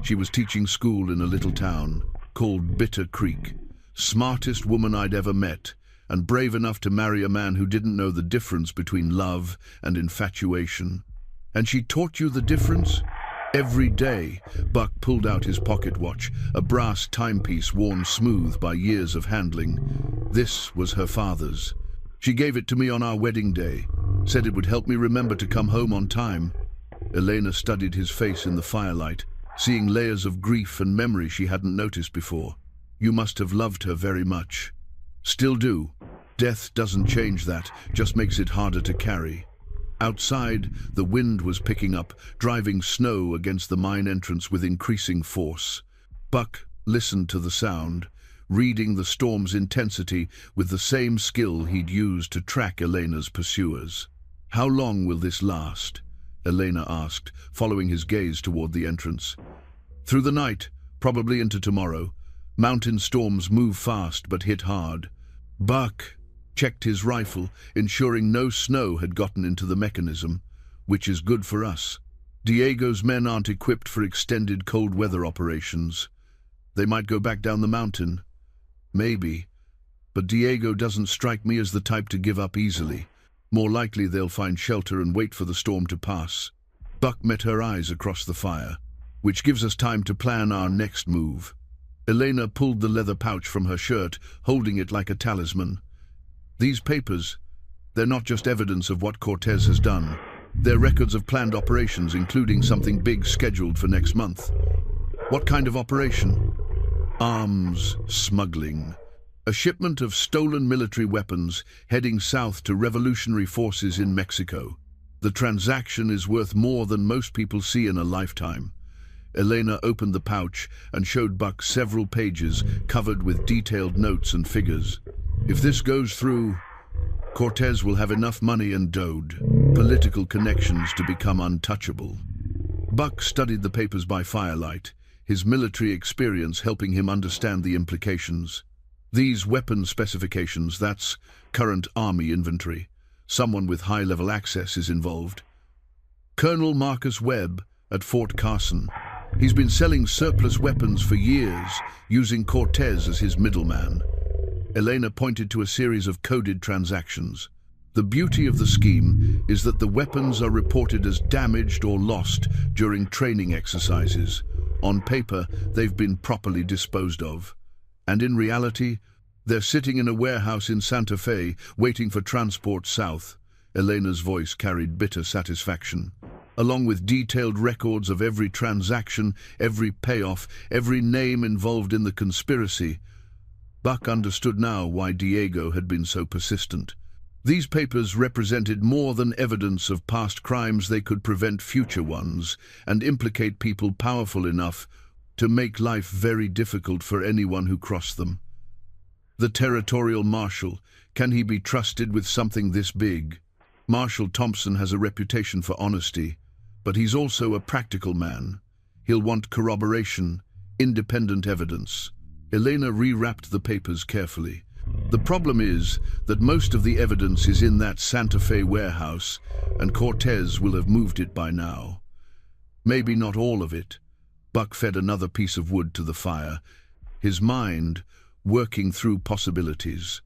She was teaching school in a little town called Bitter Creek. Smartest woman I'd ever met, and brave enough to marry a man who didn't know the difference between love and infatuation. "And she taught you the difference?" Every day. Buck pulled out his pocket watch, a brass timepiece worn smooth by years of handling. This was her father's. "She gave it to me on our wedding day, said it would help me remember to come home on time." Elena studied his face in the firelight, seeing layers of grief and memory she hadn't noticed before. "You must have loved her very much." "Still do. Death doesn't change that, just makes it harder to carry." Outside, the wind was picking up, driving snow against the mine entrance with increasing force. Buck listened to the sound, reading the storm's intensity with the same skill he'd used to track Elena's pursuers. "How long will this last?" Elena asked, following his gaze toward the entrance. "Through the night, probably into tomorrow. Mountain storms move fast but hit hard." Buck checked his rifle, ensuring no snow had gotten into the mechanism, "which is good for us. Diego's men aren't equipped for extended cold weather operations. They might go back down the mountain. Maybe. But Diego doesn't strike me as the type to give up easily. More likely they'll find shelter and wait for the storm to pass." Buck met her eyes across the fire. "Which gives us time to plan our next move." Elena pulled the leather pouch from her shirt, holding it like a talisman. "These papers, they're not just evidence of what Cortez has done. They're records of planned operations, including something big scheduled for next month." "What kind of operation?" "Arms smuggling. A shipment of stolen military weapons heading south to revolutionary forces in Mexico. The transaction is worth more than most people see in a lifetime." Elena opened the pouch and showed Buck several pages covered with detailed notes and figures. "If this goes through, Cortez will have enough money and political connections to become untouchable." Buck studied the papers by firelight, his military experience helping him understand the implications. "These weapon specifications, that's current army inventory. Someone with high-level access is involved. Colonel Marcus Webb at Fort Carson. He's been selling surplus weapons for years, using Cortez as his middleman." Elena pointed to a series of coded transactions. "The beauty of the scheme is that the weapons are reported as damaged or lost during training exercises. On paper, they've been properly disposed of. And in reality, they're sitting in a warehouse in Santa Fe, waiting for transport south." Elena's voice carried bitter satisfaction. "Along with detailed records of every transaction, every payoff, every name involved in the conspiracy." Buck understood now why Diego had been so persistent. These papers represented more than evidence of past crimes. They could prevent future ones and implicate people powerful enough to make life very difficult for anyone who crossed them. The territorial marshal, can he be trusted with something this big? Marshal Thompson has a reputation for honesty, but he's also a practical man. He'll want corroboration, independent evidence. Elena rewrapped the papers carefully. "The problem is that most of the evidence is in that Santa Fe warehouse, and Cortez will have moved it by now. Maybe not all of it." Buck fed another piece of wood to the fire, his mind working through possibilities.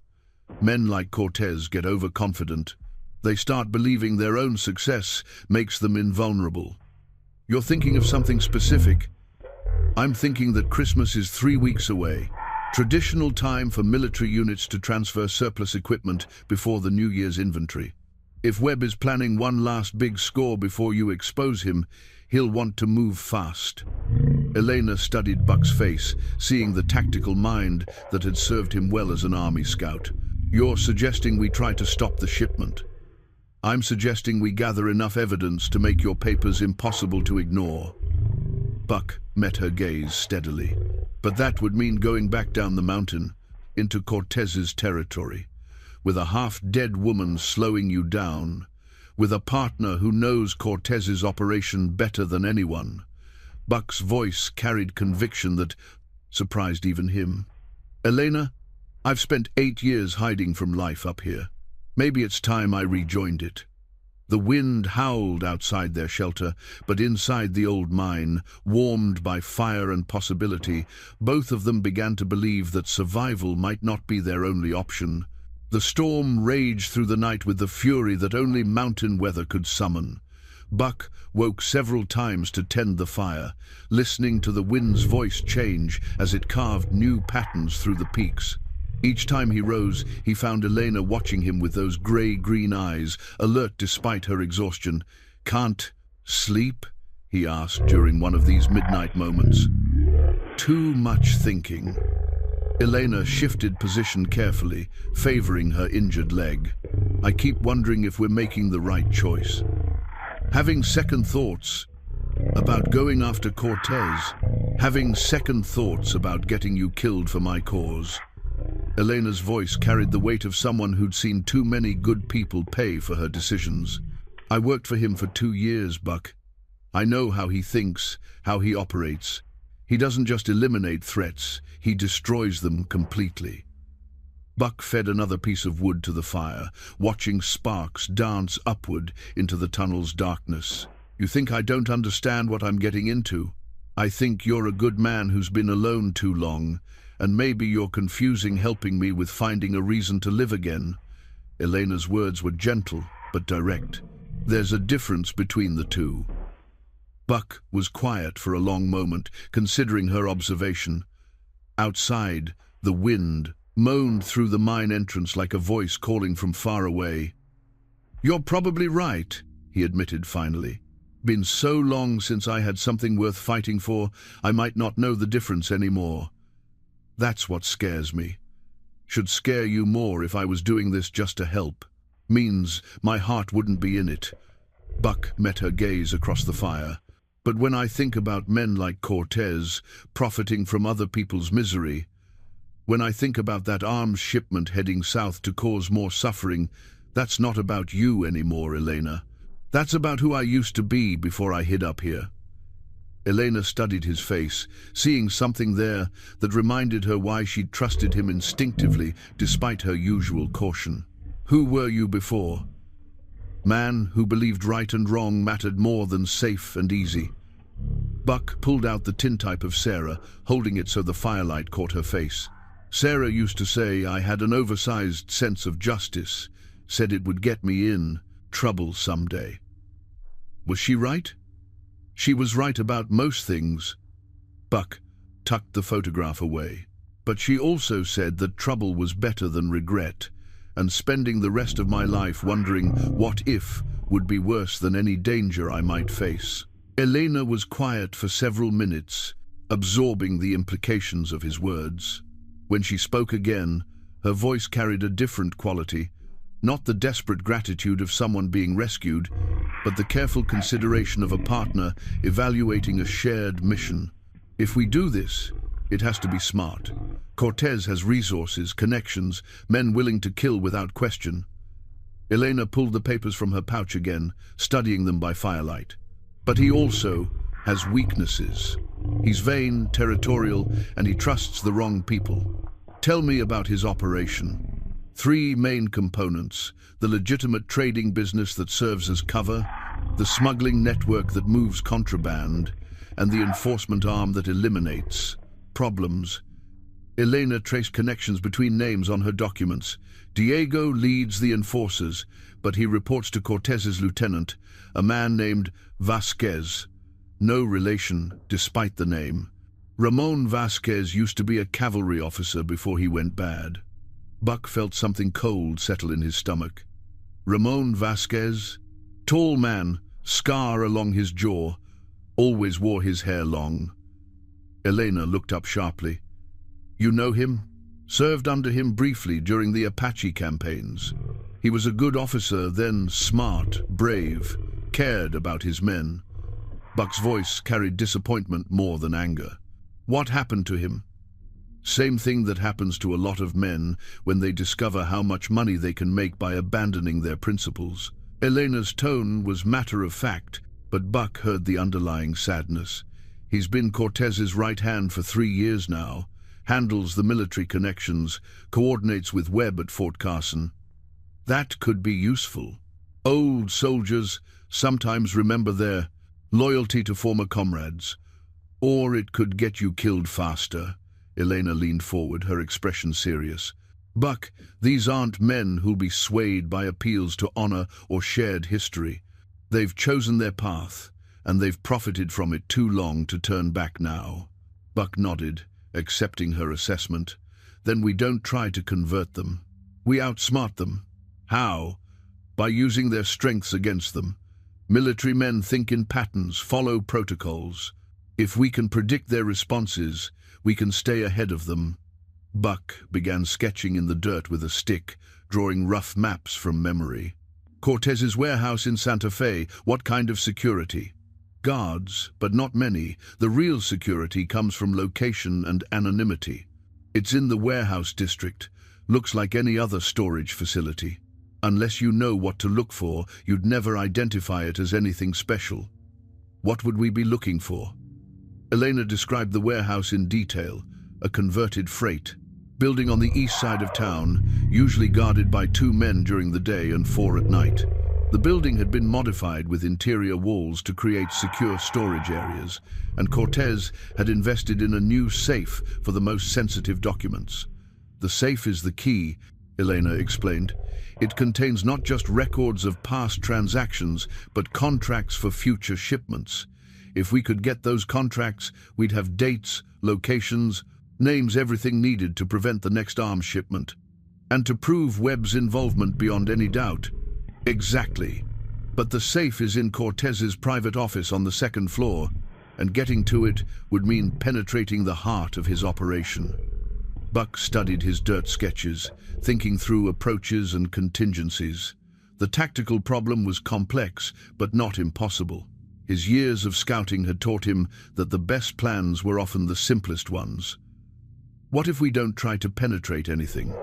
Men like Cortez get overconfident. They start believing their own success makes them invulnerable. "You're thinking of something specific?" "I'm thinking that Christmas is 3 weeks away. Traditional time for military units to transfer surplus equipment before the New Year's inventory. If Webb is planning one last big score before you expose him, he'll want to move fast." Elena studied Buck's face, seeing the tactical mind that had served him well as an army scout. "You're suggesting we try to stop the shipment?" "I'm suggesting we gather enough evidence to make your papers impossible to ignore." Buck met her gaze steadily. But that would mean going back down the mountain, into Cortez's territory, with a half-dead woman slowing you down, with a partner who knows Cortez's operation better than anyone. Buck's voice carried conviction that surprised even him. Elena, I've spent 8 years hiding from life up here. Maybe it's time I rejoined it. The wind howled outside their shelter, but inside the old mine, warmed by fire and possibility, both of them began to believe that survival might not be their only option. The storm raged through the night with the fury that only mountain weather could summon. Buck woke several times to tend the fire, listening to the wind's voice change as it carved new patterns through the peaks. Each time he rose, he found Elena watching him with those grey-green eyes, alert despite her exhaustion. "Can't sleep?" he asked during one of these midnight moments. "Too much thinking." Elena shifted position carefully, favoring her injured leg. "I keep wondering if we're making the right choice. Having second thoughts about going after Cortez. Having second thoughts about getting you killed for my cause." Elena's voice carried the weight of someone who'd seen too many good people pay for her decisions. "I worked for him for 2 years, Buck. I know how he thinks, how he operates. He doesn't just eliminate threats, he destroys them completely." Buck fed another piece of wood to the fire, watching sparks dance upward into the tunnel's darkness. "You think I don't understand what I'm getting into? I think you're a good man who's been alone too long, and maybe you're confusing helping me with finding a reason to live again." Elena's words were gentle but direct. "There's a difference between the two." Buck was quiet for a long moment, considering her observation. Outside, the wind moaned through the mine entrance like a voice calling from far away. "You're probably right," he admitted finally. "Been so long since I had something worth fighting for, I might not know the difference anymore. That's what scares me. Should scare you more if I was doing this just to help. Means my heart wouldn't be in it." Buck met her gaze across the fire. "But when I think about men like Cortez, profiting from other people's misery, when I think about that arms shipment heading south to cause more suffering, that's not about you anymore, Elena. That's about who I used to be before I hid up here." Elena studied his face, seeing something there that reminded her why she'd trusted him instinctively despite her usual caution. "Who were you before?" "Man who believed right and wrong mattered more than safe and easy." Buck pulled out the tintype of Sarah, holding it so the firelight caught her face. "Sarah used to say I had an oversized sense of justice, said it would get me in trouble someday." Was she right? "She was right about most things." Buck tucked the photograph away. "But she also said that trouble was better than regret, and spending the rest of my life wondering what if would be worse than any danger I might face." Elena was quiet for several minutes, absorbing the implications of his words. When she spoke again, her voice carried a different quality, not the desperate gratitude of someone being rescued, but the careful consideration of a partner evaluating a shared mission. "If we do this, it has to be smart. Cortez has resources, connections, men willing to kill without question." Elena pulled the papers from her pouch again, studying them by firelight. "But he also has weaknesses. He's vain, territorial, and he trusts the wrong people. Tell me about his operation." 3 main components: the legitimate trading business that serves as cover, the smuggling network that moves contraband, and the enforcement arm that eliminates problems. Elena traced connections between names on her documents. Diego leads the enforcers, but he reports to Cortez's lieutenant, a man named Vasquez. No relation, despite the name. Ramon Vasquez used to be a cavalry officer before he went bad. Buck felt something cold settle in his stomach. Ramon Vasquez? Tall man, scar along his jaw, always wore his hair long. Elena looked up sharply. "You know him?" "Served under him briefly during the Apache campaigns. He was a good officer, then smart, brave, cared about his men." Buck's voice carried disappointment more than anger. What happened to him? Same thing that happens to a lot of men when they discover how much money they can make by abandoning their principles. Elena's tone was matter of fact, but Buck heard the underlying sadness. He's been Cortez's right hand for 3 years now, handles the military connections, coordinates with Webb at Fort Carson. That could be useful. Old soldiers sometimes remember their loyalty to former comrades. Or it could get you killed faster. Elena leaned forward, her expression serious. Buck, these aren't men who'll be swayed by appeals to honor or shared history. They've chosen their path, and they've profited from it too long to turn back now. Buck nodded, accepting her assessment. Then we don't try to convert them. We outsmart them. How? By using their strengths against them. Military men think in patterns, follow protocols. If we can predict their responses, we can stay ahead of them. Buck began sketching in the dirt with a stick, drawing rough maps from memory. Cortez's warehouse in Santa Fe, what kind of security? Guards, but not many. The real security comes from location and anonymity. It's in the warehouse district. Looks like any other storage facility. Unless you know what to look for, you'd never identify it as anything special. What would we be looking for? Elena described the warehouse in detail, a converted freight. Building on the east side of town, usually guarded by 2 men during the day and 4 at night. The building had been modified with interior walls to create secure storage areas, and Cortez had invested in a new safe for the most sensitive documents. The safe is the key, Elena explained. It contains not just records of past transactions, but contracts for future shipments. If we could get those contracts, we'd have dates, locations, names, everything needed to prevent the next arms shipment. And to prove Webb's involvement beyond any doubt. Exactly. But the safe is in Cortez's private office on the 2nd floor, and getting to it would mean penetrating the heart of his operation. Buck studied his dirt sketches, thinking through approaches and contingencies. The tactical problem was complex, but not impossible. His years of scouting had taught him that the best plans were often the simplest ones. What if we don't try to penetrate anything?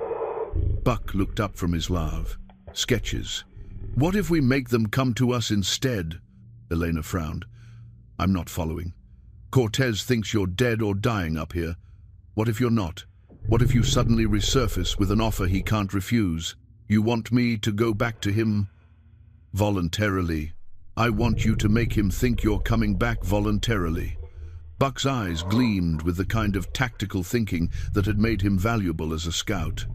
Buck looked up from his lave. Sketches. What if we make them come to us instead? Elena frowned. I'm not following. Cortez thinks you're dead or dying up here. What if you're not? What if you suddenly resurface with an offer he can't refuse? You want me to go back to him voluntarily? I want you to make him think you're coming back voluntarily. Buck's eyes gleamed with the kind of tactical thinking that had made him valuable as a scout.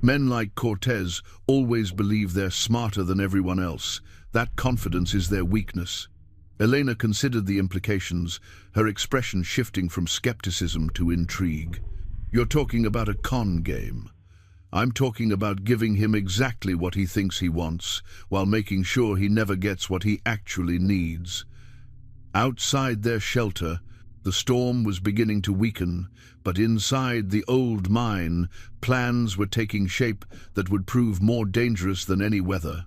Men like Cortez always believe they're smarter than everyone else. That confidence is their weakness. Elena considered the implications, her expression shifting from skepticism to intrigue. You're talking about a con game. I'm talking about giving him exactly what he thinks he wants, while making sure he never gets what he actually needs. Outside their shelter, the storm was beginning to weaken, but inside the old mine, plans were taking shape that would prove more dangerous than any weather.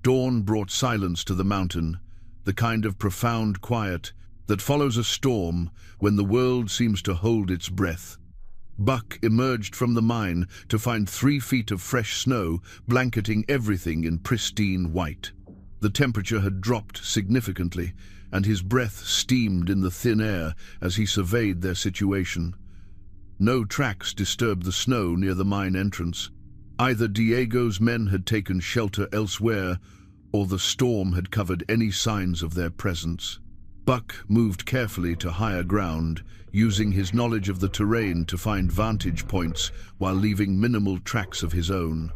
Dawn brought silence to the mountain, the kind of profound quiet that follows a storm when the world seems to hold its breath. Buck emerged from the mine to find 3 feet of fresh snow blanketing everything in pristine white. The temperature had dropped significantly, and his breath steamed in the thin air as he surveyed their situation. No tracks disturbed the snow near the mine entrance. Either Diego's men had taken shelter elsewhere, or the storm had covered any signs of their presence. Buck moved carefully to higher ground, using his knowledge of the terrain to find vantage points while leaving minimal tracks of his own.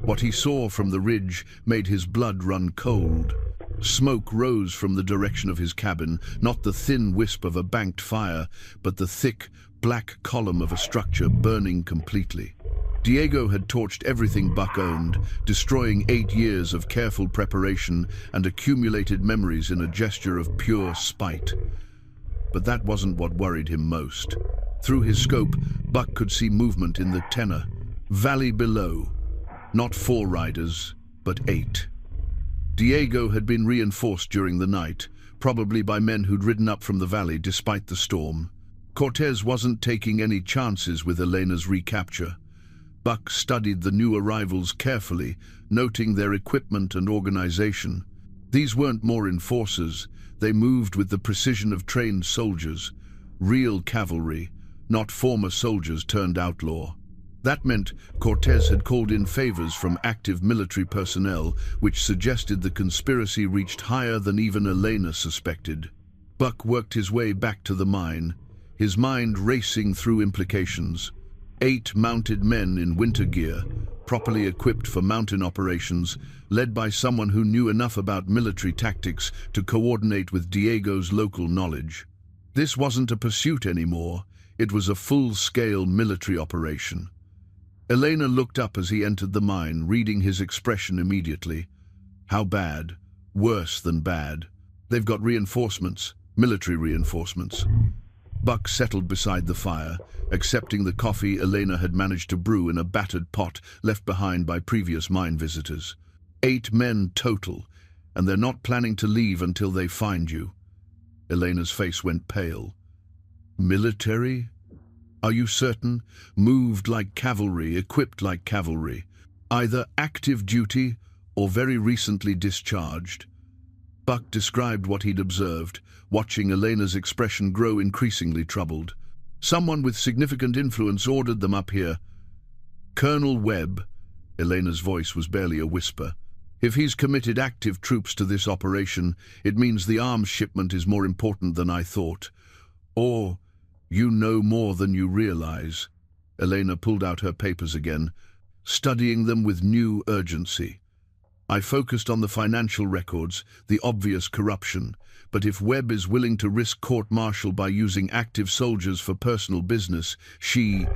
What he saw from the ridge made his blood run cold. Smoke rose from the direction of his cabin, not the thin wisp of a banked fire, but the thick, black column of a structure burning completely. Diego had torched everything Buck owned, destroying 8 years of careful preparation and accumulated memories in a gesture of pure spite. But that wasn't what worried him most. Through his scope, Buck could see movement in the Tenor valley below. Not 4 riders, but 8. Diego had been reinforced during the night, probably by men who'd ridden up from the valley despite the storm. Cortez wasn't taking any chances with Elena's recapture. Buck studied the new arrivals carefully, noting their equipment and organization. These weren't more enforcers. They moved with the precision of trained soldiers, real cavalry, not former soldiers turned outlaw. That meant Cortez had called in favors from active military personnel, which suggested the conspiracy reached higher than even Elena suspected. Buck worked his way back to the mine, his mind racing through implications. 8 mounted men in winter gear, properly equipped for mountain operations, led by someone who knew enough about military tactics to coordinate with Diego's local knowledge. This wasn't a pursuit anymore, it was a full-scale military operation. Elena looked up as he entered the mine, reading his expression immediately. How bad? Worse than bad. They've got reinforcements, military reinforcements. Buck settled beside the fire, accepting the coffee Elena had managed to brew in a battered pot left behind by previous mine visitors. 8 men total, and they're not planning to leave until they find you. Elena's face went pale. Military? Are you certain? Moved like cavalry, equipped like cavalry. Either active duty or very recently discharged. Buck described what he'd observed, watching Elena's expression grow increasingly troubled. Someone with significant influence ordered them up here. Colonel Webb, Elena's voice was barely a whisper. If he's committed active troops to this operation, it means the arms shipment is more important than I thought. Or you know more than you realize. Elena pulled out her papers again, studying them with new urgency. I focused on the financial records, the obvious corruption, but if Webb is willing to risk court-martial by using active soldiers for personal business, she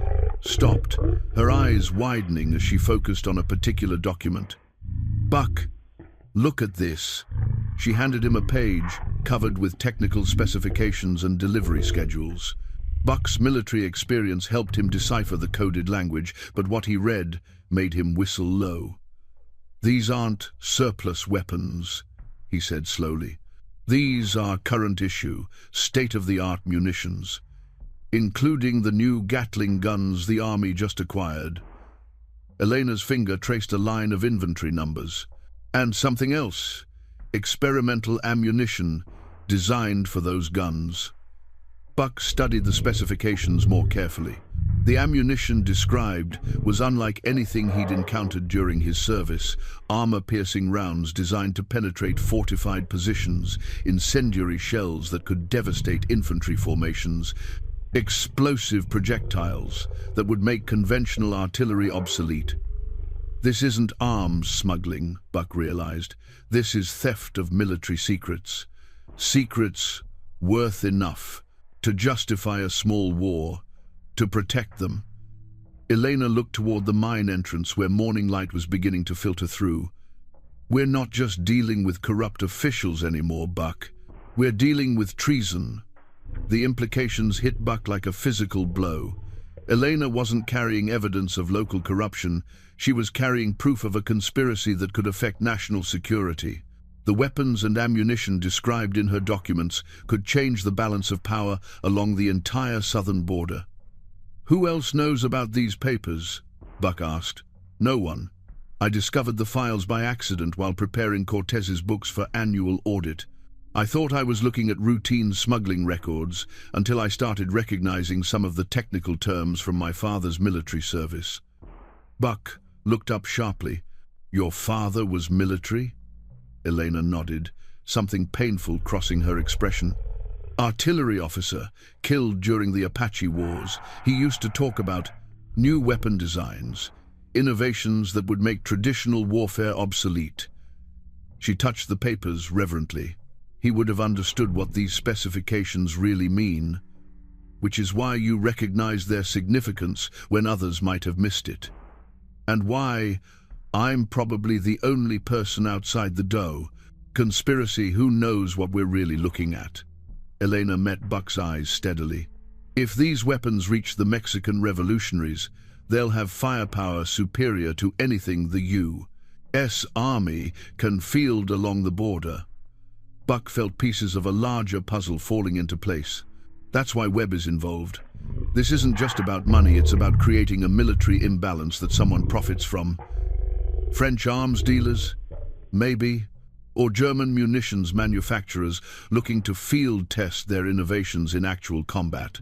stopped, her eyes widening as she focused on a particular document. Buck, look at this. She handed him a page covered with technical specifications and delivery schedules. Buck's military experience helped him decipher the coded language, but what he read made him whistle low. These aren't surplus weapons, he said slowly. These are current issue, state-of-the-art munitions, including the new Gatling guns the Army just acquired. Elena's finger traced a line of inventory numbers. And something else, experimental ammunition designed for those guns. Buck studied the specifications more carefully. The ammunition described was unlike anything he'd encountered during his service, armor-piercing rounds designed to penetrate fortified positions, incendiary shells that could devastate infantry formations, explosive projectiles that would make conventional artillery obsolete. This isn't arms smuggling, Buck realized. This is theft of military secrets. Secrets worth enough to justify a small war, to protect them. Elena looked toward the mine entrance where morning light was beginning to filter through. We're not just dealing with corrupt officials anymore, Buck. We're dealing with treason. The implications hit Buck like a physical blow. Elena wasn't carrying evidence of local corruption. She was carrying proof of a conspiracy that could affect national security. The weapons and ammunition described in her documents could change the balance of power along the entire southern border. Who else knows about these papers? Buck asked. No one. I discovered the files by accident while preparing Cortez's books for annual audit. I thought I was looking at routine smuggling records until I started recognizing some of the technical terms from my father's military service. Buck looked up sharply. Your father was military? Elena nodded, something painful crossing her expression. Artillery officer, killed during the Apache Wars. He used to talk about new weapon designs, innovations that would make traditional warfare obsolete. She touched the papers reverently. He would have understood what these specifications really mean, which is why you recognize their significance when others might have missed it. And why I'm probably the only person outside the dough. Conspiracy, who knows what we're really looking at? Elena met Buck's eyes steadily. If these weapons reach the Mexican revolutionaries, they'll have firepower superior to anything the U.S. Army can field along the border. Buck felt pieces of a larger puzzle falling into place. That's why Webb is involved. This isn't just about money, it's about creating a military imbalance that someone profits from. French arms dealers? Maybe. Or German munitions manufacturers looking to field test their innovations in actual combat.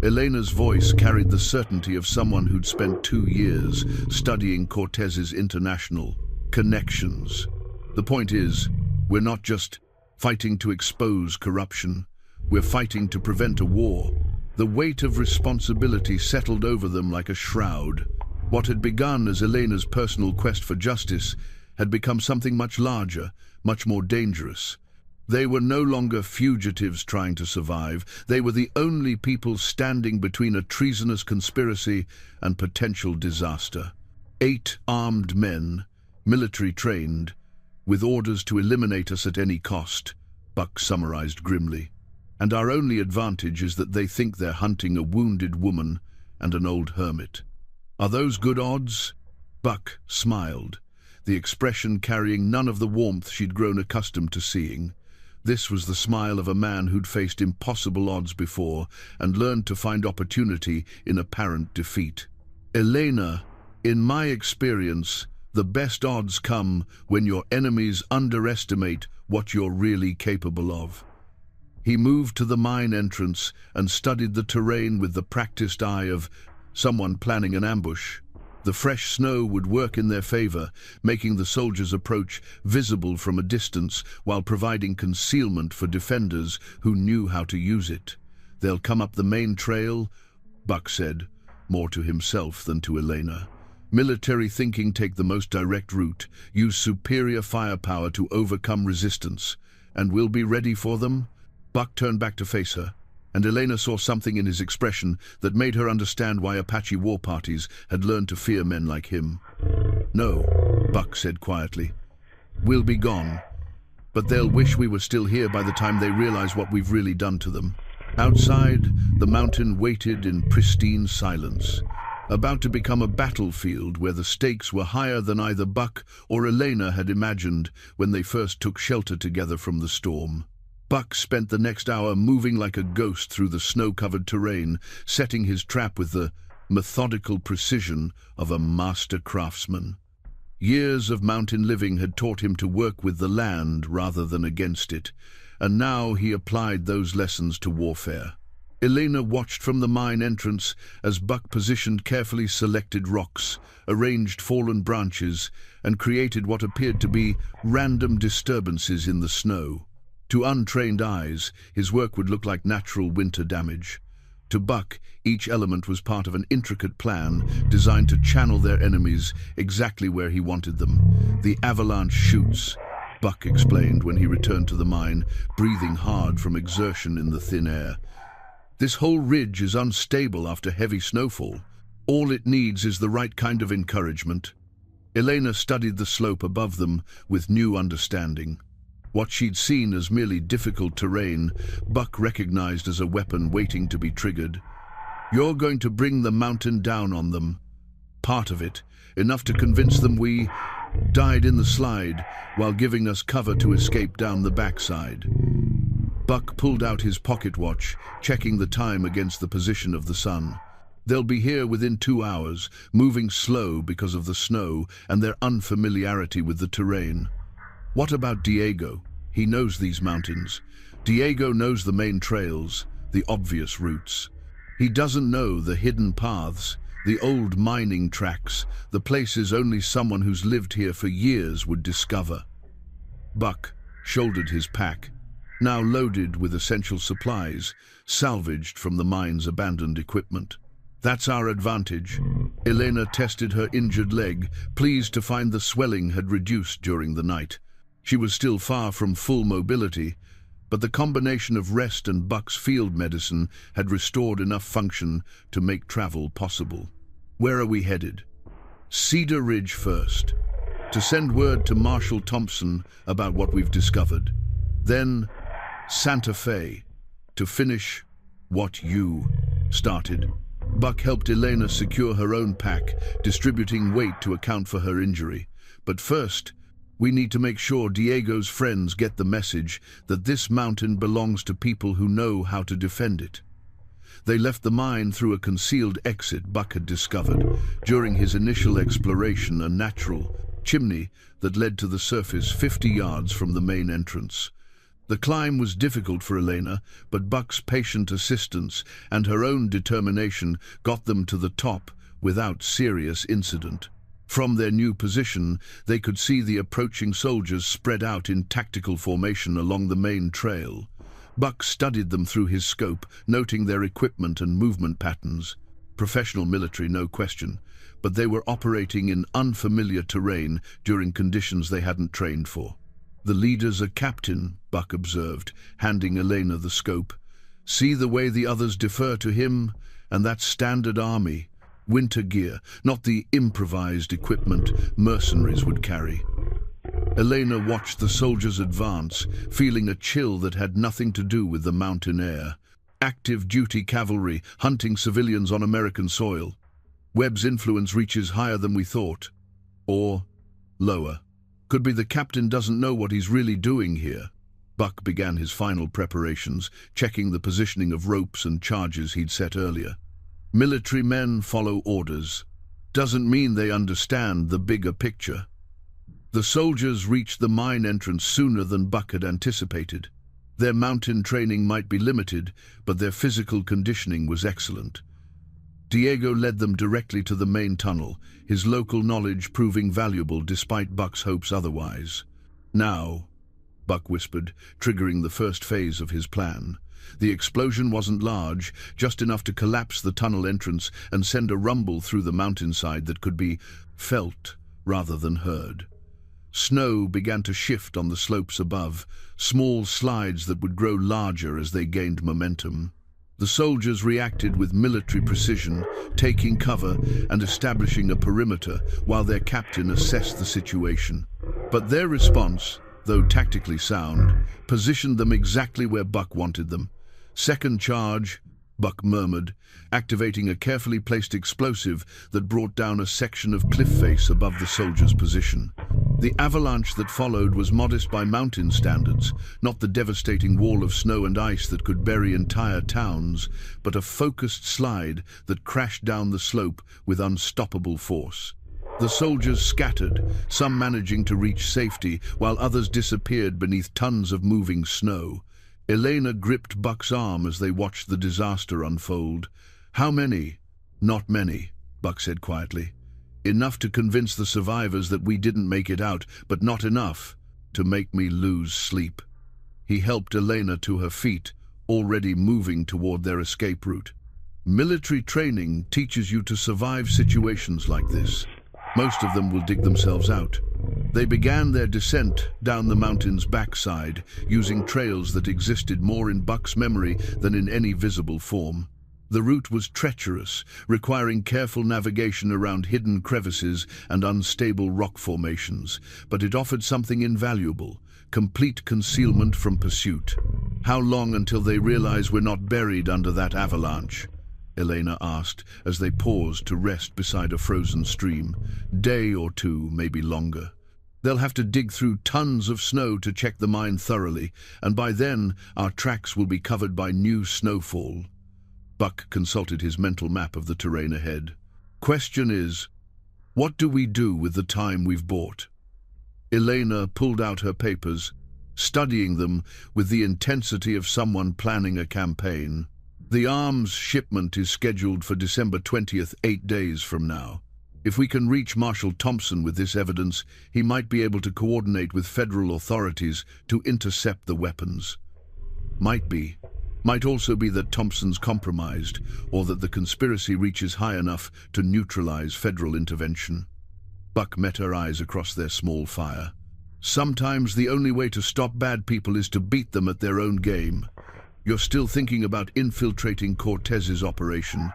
Elena's voice carried the certainty of someone who'd spent 2 years studying Cortez's international connections. The point is, we're not just fighting to expose corruption, we're fighting to prevent a war. The weight of responsibility settled over them like a shroud. What had begun as Elena's personal quest for justice had become something much larger, much more dangerous. They were no longer fugitives trying to survive. They were the only people standing between a treasonous conspiracy and potential disaster. 8 armed men, military trained, with orders to eliminate us at any cost, Buck summarized grimly. And our only advantage is that they think they're hunting a wounded woman and an old hermit. Are those good odds? Buck smiled, the expression carrying none of the warmth she'd grown accustomed to seeing. This was the smile of a man who'd faced impossible odds before and learned to find opportunity in apparent defeat. Elena, in my experience, the best odds come when your enemies underestimate what you're really capable of. He moved to the mine entrance and studied the terrain with the practiced eye of someone planning an ambush. The fresh snow would work in their favor, making the soldiers' approach visible from a distance while providing concealment for defenders who knew how to use it. They'll come up the main trail, Buck said, more to himself than to Elena. Military thinking: take the most direct route, use superior firepower to overcome resistance, and we'll be ready for them. Buck turned back to face her, and Elena saw something in his expression that made her understand why Apache war parties had learned to fear men like him. No, Buck said quietly. We'll be gone, but they'll wish we were still here by the time they realize what we've really done to them. Outside, the mountain waited in pristine silence, about to become a battlefield where the stakes were higher than either Buck or Elena had imagined when they first took shelter together from the storm. Buck spent the next hour moving like a ghost through the snow-covered terrain, setting his trap with the methodical precision of a master craftsman. Years of mountain living had taught him to work with the land rather than against it, and now he applied those lessons to warfare. Elena watched from the mine entrance as Buck positioned carefully selected rocks, arranged fallen branches, and created what appeared to be random disturbances in the snow. To untrained eyes, his work would look like natural winter damage. To Buck, each element was part of an intricate plan designed to channel their enemies exactly where he wanted them. The avalanche chutes, Buck explained when he returned to the mine, breathing hard from exertion in the thin air. This whole ridge is unstable after heavy snowfall. All it needs is the right kind of encouragement. Elena studied the slope above them with new understanding. What she'd seen as merely difficult terrain, Buck recognized as a weapon waiting to be triggered. You're going to bring the mountain down on them. Part of it, enough to convince them we died in the slide while giving us cover to escape down the backside. Buck pulled out his pocket watch, checking the time against the position of the sun. They'll be here within 2 hours, moving slow because of the snow and their unfamiliarity with the terrain. What about Diego? He knows these mountains. Diego knows the main trails, the obvious routes. He doesn't know the hidden paths, the old mining tracks, the places only someone who's lived here for years would discover. Buck shouldered his pack, now loaded with essential supplies, salvaged from the mine's abandoned equipment. That's our advantage. Elena tested her injured leg, pleased to find the swelling had reduced during the night. She was still far from full mobility, but the combination of rest and Buck's field medicine had restored enough function to make travel possible. Where are we headed? Cedar Ridge first, to send word to Marshal Thompson about what we've discovered. Then Santa Fe, to finish what you started. Buck helped Elena secure her own pack, distributing weight to account for her injury. But first, We need to make sure Diego's friends get the message that this mountain belongs to people who know how to defend it. They left the mine through a concealed exit Buck had discovered during his initial exploration, a natural chimney that led to the surface 50 yards from the main entrance. The climb was difficult for Elena, but Buck's patient assistance and her own determination got them to the top without serious incident. From their new position, they could see the approaching soldiers spread out in tactical formation along the main trail. Buck studied them through his scope, noting their equipment and movement patterns. Professional military, no question, but they were operating in unfamiliar terrain during conditions they hadn't trained for. "The leader's a captain," Buck observed, handing Elena the scope. "See the way the others defer to him? And that's standard army. Winter gear, not the improvised equipment mercenaries would carry." Elena watched the soldiers advance, feeling a chill that had nothing to do with the mountain air. Active duty cavalry hunting civilians on American soil. Webb's influence reaches higher than we thought. Or lower. Could be the captain doesn't know what he's really doing here. Buck began his final preparations, checking the positioning of ropes and charges he'd set earlier. Military men follow orders. Doesn't mean they understand the bigger picture. The soldiers reached the mine entrance sooner than Buck had anticipated. Their mountain training might be limited, but their physical conditioning was excellent. Diego led them directly to the main tunnel, his local knowledge proving valuable despite Buck's hopes otherwise. "Now," Buck whispered, triggering the first phase of his plan. The explosion wasn't large, just enough to collapse the tunnel entrance and send a rumble through the mountainside that could be felt rather than heard. Snow began to shift on the slopes above, small slides that would grow larger as they gained momentum. The soldiers reacted with military precision, taking cover and establishing a perimeter while their captain assessed the situation. But their response, though tactically sound, positioned them exactly where Buck wanted them. "Second charge," Buck murmured, activating a carefully placed explosive that brought down a section of cliff face above the soldiers' position. The avalanche that followed was modest by mountain standards, not the devastating wall of snow and ice that could bury entire towns, but a focused slide that crashed down the slope with unstoppable force. The soldiers scattered, some managing to reach safety, while others disappeared beneath tons of moving snow. Elena gripped Buck's arm as they watched the disaster unfold. "How many?" "Not many," Buck said quietly. "Enough to convince the survivors that we didn't make it out, but not enough to make me lose sleep." He helped Elena to her feet, already moving toward their escape route. "Military training teaches you to survive situations like this. Most of them will dig themselves out." They began their descent down the mountain's backside, using trails that existed more in Buck's memory than in any visible form. The route was treacherous, requiring careful navigation around hidden crevices and unstable rock formations, but it offered something invaluable: complete concealment from pursuit. "How long until they realize we're not buried under that avalanche?" Elena asked as they paused to rest beside a frozen stream. "Day or two, maybe longer. They'll have to dig through tons of snow to check the mine thoroughly, and by then our tracks will be covered by new snowfall." Buck consulted his mental map of the terrain ahead. "Question is, what do we do with the time we've bought?" Elena pulled out her papers, studying them with the intensity of someone planning a campaign. "The arms shipment is scheduled for December 20th, 8 days from now. If we can reach Marshal Thompson with this evidence, he might be able to coordinate with federal authorities to intercept the weapons. Might also be that Thompson's compromised, or that the conspiracy reaches high enough to neutralize federal intervention." Buck met her eyes across their small fire. "Sometimes the only way to stop bad people is to beat them at their own game. You're still thinking about infiltrating Cortez's operation.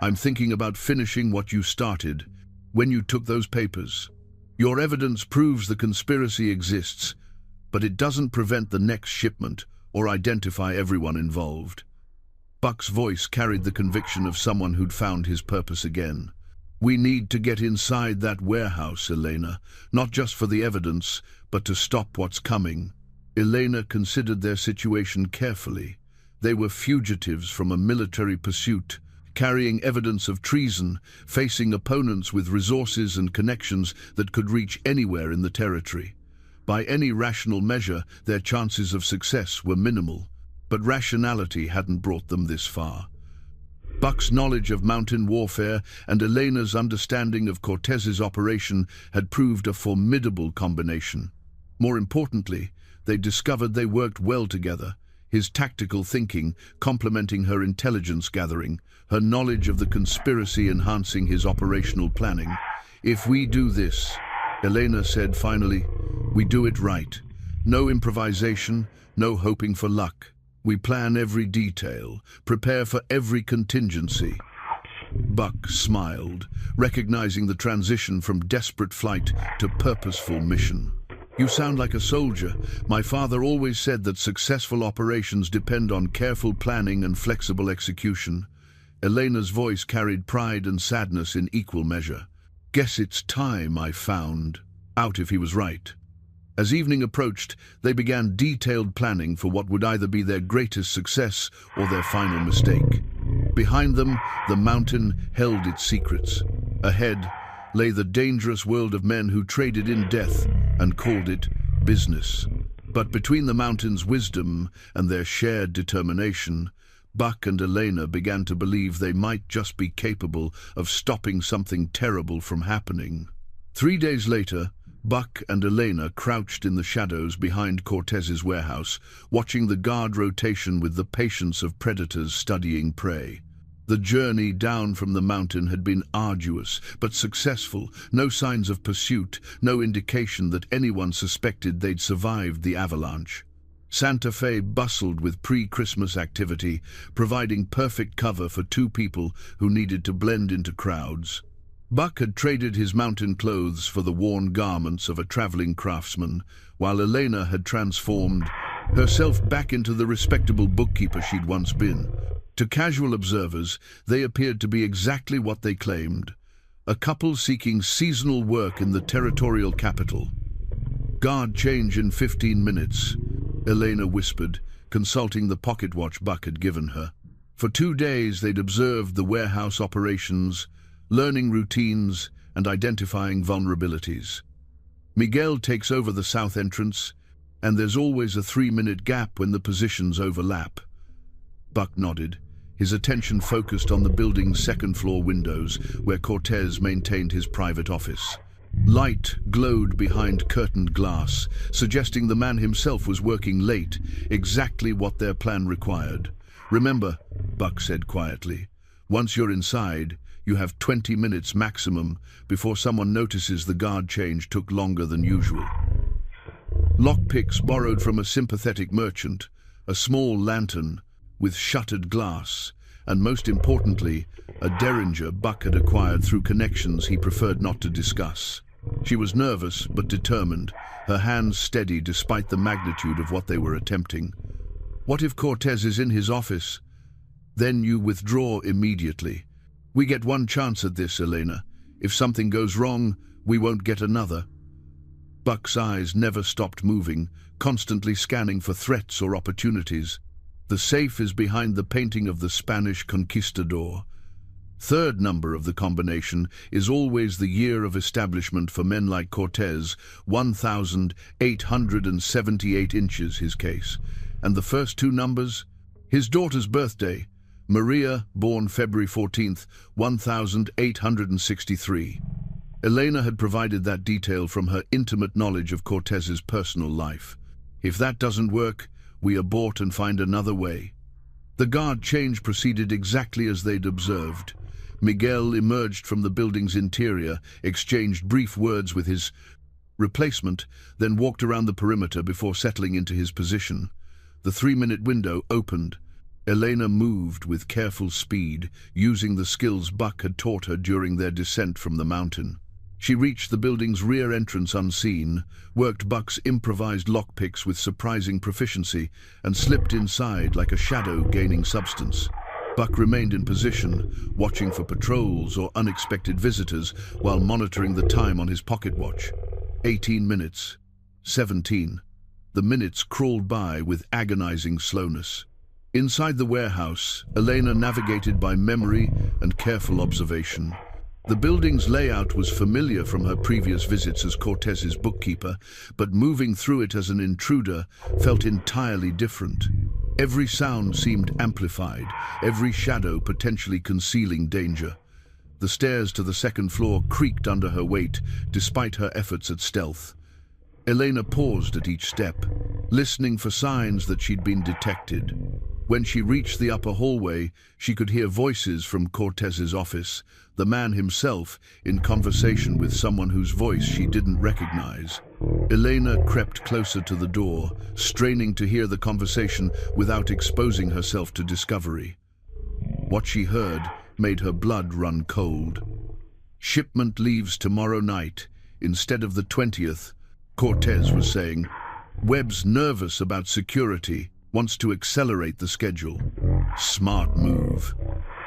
I'm thinking about finishing what you started when you took those papers. Your evidence proves the conspiracy exists, but it doesn't prevent the next shipment or identify everyone involved." Buck's voice carried the conviction of someone who'd found his purpose again. We need to get inside that warehouse, Elena, not just for the evidence, but to stop what's coming. Elena considered their situation carefully. They were fugitives from a military pursuit, carrying evidence of treason, facing opponents with resources and connections that could reach anywhere in the territory. By any rational measure, their chances of success were minimal, but rationality hadn't brought them this far. Buck's knowledge of mountain warfare and Elena's understanding of Cortez's operation had proved a formidable combination. More importantly, they discovered they worked well together, his tactical thinking complementing her intelligence gathering, her knowledge of the conspiracy enhancing his operational planning. "If we do this," Elena said finally, "we do it right. No improvisation, no hoping for luck. We plan every detail, prepare for every contingency." Buck smiled, recognizing the transition from desperate flight to purposeful mission. "You sound like a soldier. My father always said that successful operations depend on careful planning and flexible execution." Elena's voice carried pride and sadness in equal measure. "Guess it's time I found out if he was right." As evening approached, they began detailed planning for what would either be their greatest success or their final mistake. Behind them, the mountain held its secrets. Ahead lay the dangerous world of men who traded in death and called it business. But between the mountain's wisdom and their shared determination, Buck and Elena began to believe they might just be capable of stopping something terrible from happening. 3 days later, Buck and Elena crouched in the shadows behind Cortez's warehouse, watching the guard rotation with the patience of predators studying prey. The journey down from the mountain had been arduous, but successful. No signs of pursuit, no indication that anyone suspected they'd survived the avalanche. Santa Fe bustled with pre-Christmas activity, providing perfect cover for 2 people who needed to blend into crowds. Buck had traded his mountain clothes for the worn garments of a traveling craftsman, while Elena had transformed herself back into the respectable bookkeeper she'd once been. To casual observers, they appeared to be exactly what they claimed, a couple seeking seasonal work in the territorial capital. "Guard change in 15 minutes, Elena whispered, consulting the pocket watch Buck had given her. For 2 days they'd observed the warehouse operations, learning routines and identifying vulnerabilities. Miguel takes over the south entrance, and there's always a 3-minute gap when the positions overlap. Buck nodded, his attention focused on the building's second-floor windows, where Cortez maintained his private office. Light glowed behind curtained glass, suggesting the man himself was working late, exactly what their plan required. "Remember," Buck said quietly, "once you're inside, you have 20 minutes maximum before someone notices the guard change took longer than usual." Lockpicks borrowed from a sympathetic merchant, a small lantern with shuttered glass, and most importantly, a derringer Buck had acquired through connections he preferred not to discuss. She was nervous but determined, her hands steady despite the magnitude of what they were attempting. "What if Cortez is in his office? Then you withdraw immediately. We get one chance at this, Elena. If something goes wrong, we won't get another." Buck's eyes never stopped moving, constantly scanning for threats or opportunities. The safe is behind the painting of the Spanish conquistador. Third number of the combination is always the year of establishment for men like Cortez, 1,878 inches his case. And the first 2 numbers? His daughter's birthday, Maria, born February 14th, 1863. Elena had provided that detail from her intimate knowledge of Cortez's personal life. If that doesn't work, we abort and find another way. The guard change proceeded exactly as they'd observed. Miguel emerged from the building's interior, exchanged brief words with his replacement, then walked around the perimeter before settling into his position. The 3-minute window opened. Elena moved with careful speed, using the skills Buck had taught her during their descent from the mountain. She reached the building's rear entrance unseen, worked Buck's improvised lockpicks with surprising proficiency, and slipped inside like a shadow gaining substance. Buck remained in position, watching for patrols or unexpected visitors while monitoring the time on his pocket watch. 18 minutes. 17. The minutes crawled by with agonizing slowness. Inside the warehouse, Elena navigated by memory and careful observation. The building's layout was familiar from her previous visits as Cortez's bookkeeper, but moving through it as an intruder felt entirely different. Every sound seemed amplified, every shadow potentially concealing danger. The stairs to the second floor creaked under her weight, despite her efforts at stealth. Elena paused at each step, listening for signs that she'd been detected. When she reached the upper hallway, she could hear voices from Cortez's office, the man himself in conversation with someone whose voice she didn't recognize. Elena crept closer to the door, straining to hear the conversation without exposing herself to discovery. What she heard made her blood run cold. "Shipment leaves tomorrow night, instead of the 20th, Cortez was saying. "Webb's nervous about security, wants to accelerate the schedule." "Smart move,"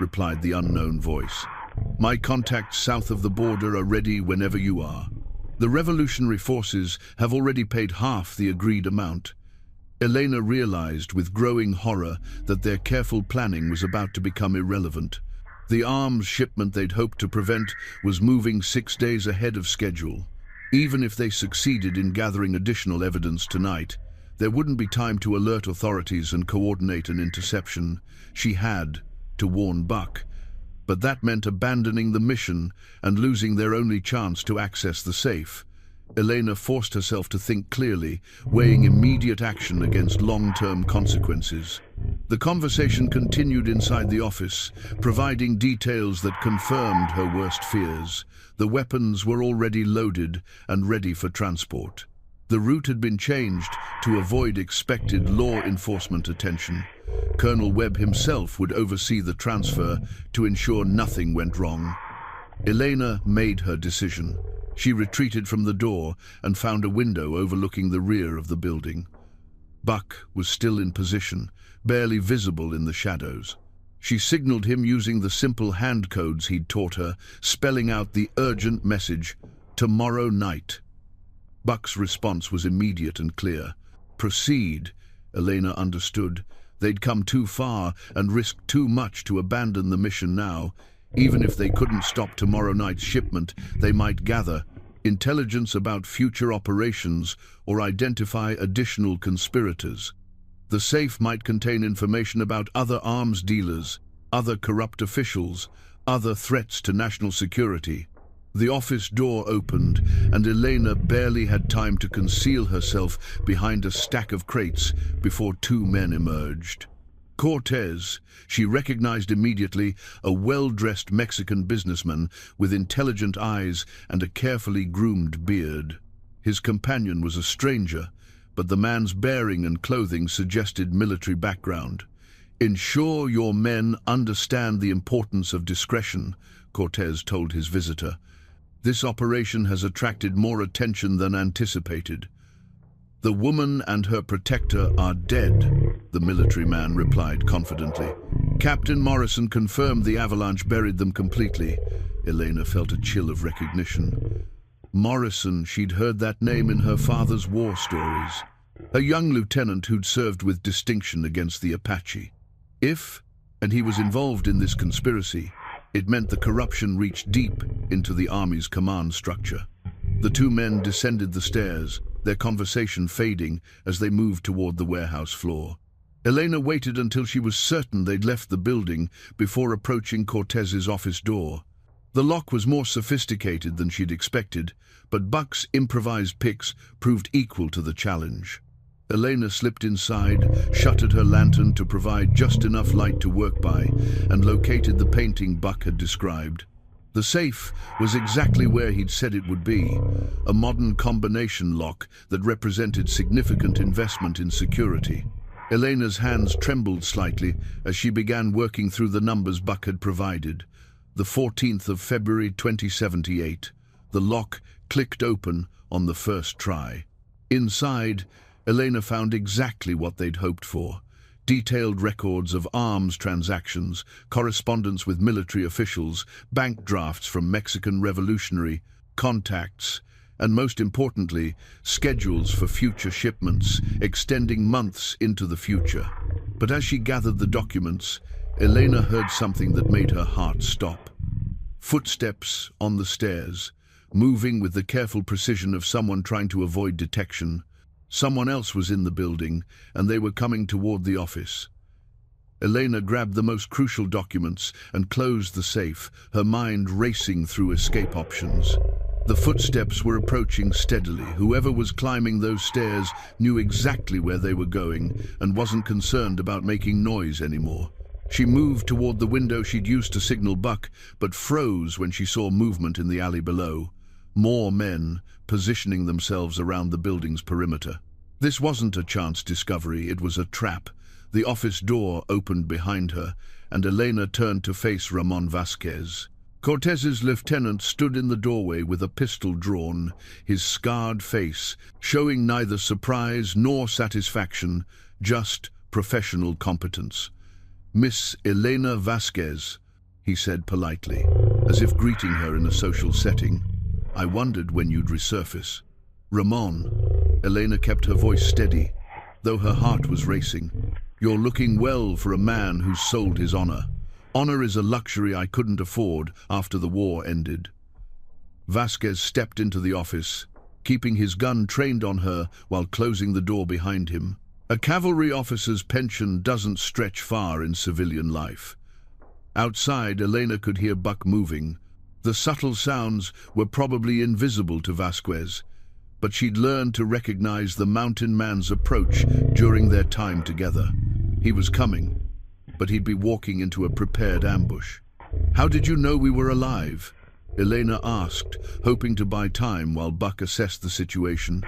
replied the unknown voice. "My contacts south of the border are ready whenever you are. The revolutionary forces have already paid half the agreed amount." Elena realized with growing horror that their careful planning was about to become irrelevant. The arms shipment they'd hoped to prevent was moving 6 days ahead of schedule. Even if they succeeded in gathering additional evidence tonight, there wouldn't be time to alert authorities and coordinate an interception. She had to warn Buck, but that meant abandoning the mission and losing their only chance to access the safe. Elena forced herself to think clearly, weighing immediate action against long-term consequences. The conversation continued inside the office, providing details that confirmed her worst fears. The weapons were already loaded and ready for transport. The route had been changed to avoid expected law enforcement attention. Colonel Webb himself would oversee the transfer to ensure nothing went wrong. Elena made her decision. She retreated from the door and found a window overlooking the rear of the building. Buck was still in position, barely visible in the shadows. She signaled him using the simple hand codes he'd taught her, spelling out the urgent message, "Tomorrow night." Buck's response was immediate and clear. Proceed, Elena understood. They'd come too far and risked too much to abandon the mission now. Even if they couldn't stop tomorrow night's shipment, they might gather intelligence about future operations or identify additional conspirators. The safe might contain information about other arms dealers, other corrupt officials, other threats to national security. The office door opened, and Elena barely had time to conceal herself behind a stack of crates before 2 men emerged. Cortez, she recognized immediately, a well-dressed Mexican businessman with intelligent eyes and a carefully groomed beard. His companion was a stranger, but the man's bearing and clothing suggested military background. "Ensure your men understand the importance of discretion," Cortez told his visitor. "This operation has attracted more attention than anticipated." "The woman and her protector are dead," the military man replied confidently. "Captain Morrison confirmed the avalanche buried them completely." Elena felt a chill of recognition. Morrison, she'd heard that name in her father's war stories. A young lieutenant who'd served with distinction against the Apache. And he was involved in this conspiracy, it meant the corruption reached deep into the Army's command structure. The 2 men descended the stairs, their conversation fading as they moved toward the warehouse floor. Elena waited until she was certain they'd left the building before approaching Cortez's office door. The lock was more sophisticated than she'd expected, but Buck's improvised picks proved equal to the challenge. Elena slipped inside, shuttered her lantern to provide just enough light to work by, and located the painting Buck had described. The safe was exactly where he'd said it would be, a modern combination lock that represented significant investment in security. Elena's hands trembled slightly as she began working through the numbers Buck had provided. The 14th of February 2078. The lock clicked open on the first try. Inside, Elena found exactly what they'd hoped for. detailed records of arms transactions, correspondence with military officials, bank drafts from Mexican revolutionary contacts, and most importantly, schedules for future shipments, extending months into the future. But as she gathered the documents, Elena heard something that made her heart stop. Footsteps on the stairs, moving with the careful precision of someone trying to avoid detection. Someone else was in the building, and they were coming toward the office. Elena grabbed the most crucial documents and closed the safe, her mind racing through escape options. The footsteps were approaching steadily. Whoever was climbing those stairs knew exactly where they were going and wasn't concerned about making noise anymore. She moved toward the window she'd used to signal Buck, but froze when she saw movement in the alley below. More men positioning themselves around the building's perimeter. This wasn't a chance discovery, it was a trap. The office door opened behind her, and Elena turned to face Ramon Vasquez. Cortez's lieutenant stood in the doorway with a pistol drawn, his scarred face showing neither surprise nor satisfaction, just professional competence. "Miss Elena Vasquez," he said politely, as if greeting her in a social setting. "I wondered when you'd resurface." "Ramon." Elena kept her voice steady, though her heart was racing. "You're looking well for a man who's sold his honor. Honor is a luxury I couldn't afford after the war ended." Vasquez stepped into the office, keeping his gun trained on her while closing the door behind him. A cavalry officer's pension doesn't stretch far in civilian life. Outside, Elena could hear Buck moving. The subtle sounds were probably invisible to Vasquez, but she'd learned to recognize the mountain man's approach during their time together. He was coming, but he'd be walking into a prepared ambush. "How did you know we were alive?" Elena asked, hoping to buy time while Buck assessed the situation.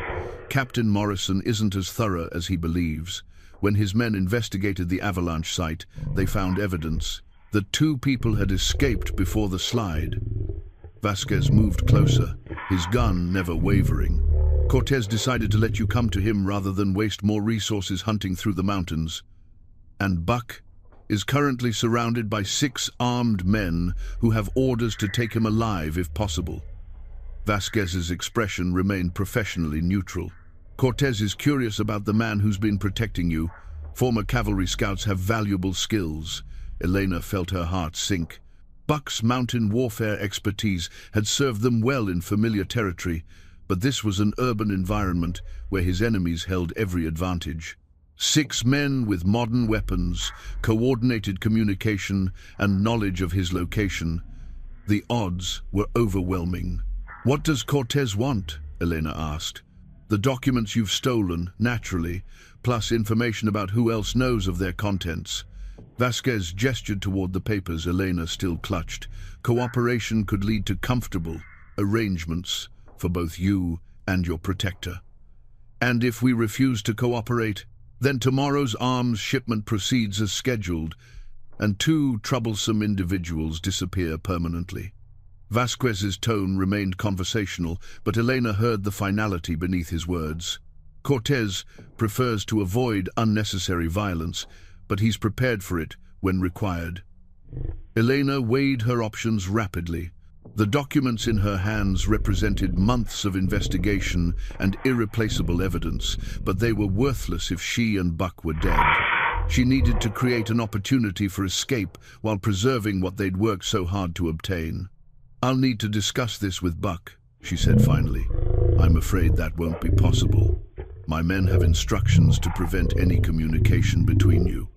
Captain Morrison isn't as thorough as he believes. When his men investigated the avalanche site, they found evidence that 2 people had escaped before the slide. Vasquez moved closer, his gun never wavering. "Cortez decided to let you come to him rather than waste more resources hunting through the mountains. And Buck is currently surrounded by 6 armed men who have orders to take him alive if possible." Vasquez's expression remained professionally neutral. "Cortez is curious about the man who's been protecting you. Former cavalry scouts have valuable skills." Elena felt her heart sink. Buck's mountain warfare expertise had served them well in familiar territory, but this was an urban environment where his enemies held every advantage. 6 men with modern weapons, coordinated communication, and knowledge of his location. The odds were overwhelming. "What does Cortez want?" Elena asked. "The documents you've stolen, naturally, plus information about who else knows of their contents." Vasquez gestured toward the papers Elena still clutched. "Cooperation could lead to comfortable arrangements for both you and your protector. And if we refuse to cooperate, then tomorrow's arms shipment proceeds as scheduled, and 2 troublesome individuals disappear permanently." Vasquez's tone remained conversational, but Elena heard the finality beneath his words. "Cortez prefers to avoid unnecessary violence, but he's prepared for it when required." Elena weighed her options rapidly. The documents in her hands represented months of investigation and irreplaceable evidence, but they were worthless if she and Buck were dead. She needed to create an opportunity for escape while preserving what they'd worked so hard to obtain. "I'll need to discuss this with Buck," she said finally. "I'm afraid that won't be possible. My men have instructions to prevent any communication between you."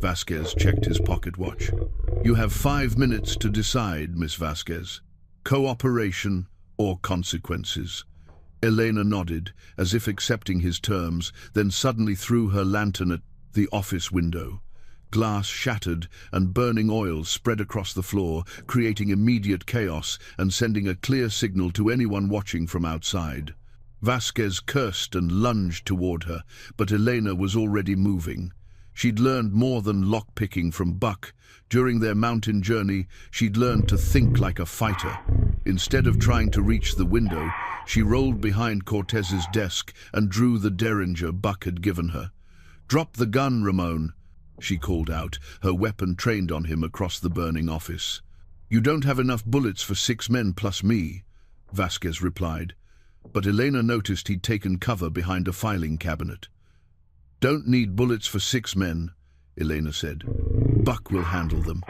Vasquez checked his pocket watch. "You have 5 minutes to decide, Miss Vasquez. Cooperation or consequences." Elena nodded, as if accepting his terms, then suddenly threw her lantern at the office window. Glass shattered and burning oil spread across the floor, creating immediate chaos and sending a clear signal to anyone watching from outside. Vasquez cursed and lunged toward her, but Elena was already moving. She'd learned more than lockpicking from Buck. During their mountain journey, she'd learned to think like a fighter. Instead of trying to reach the window, she rolled behind Cortez's desk and drew the derringer Buck had given her. "Drop the gun, Ramon," she called out, her weapon trained on him across the burning office. "You don't have enough bullets for 6 men plus me," Vasquez replied, but Elena noticed he'd taken cover behind a filing cabinet. "Don't need bullets for 6 men, Elena said. "Buck will handle them.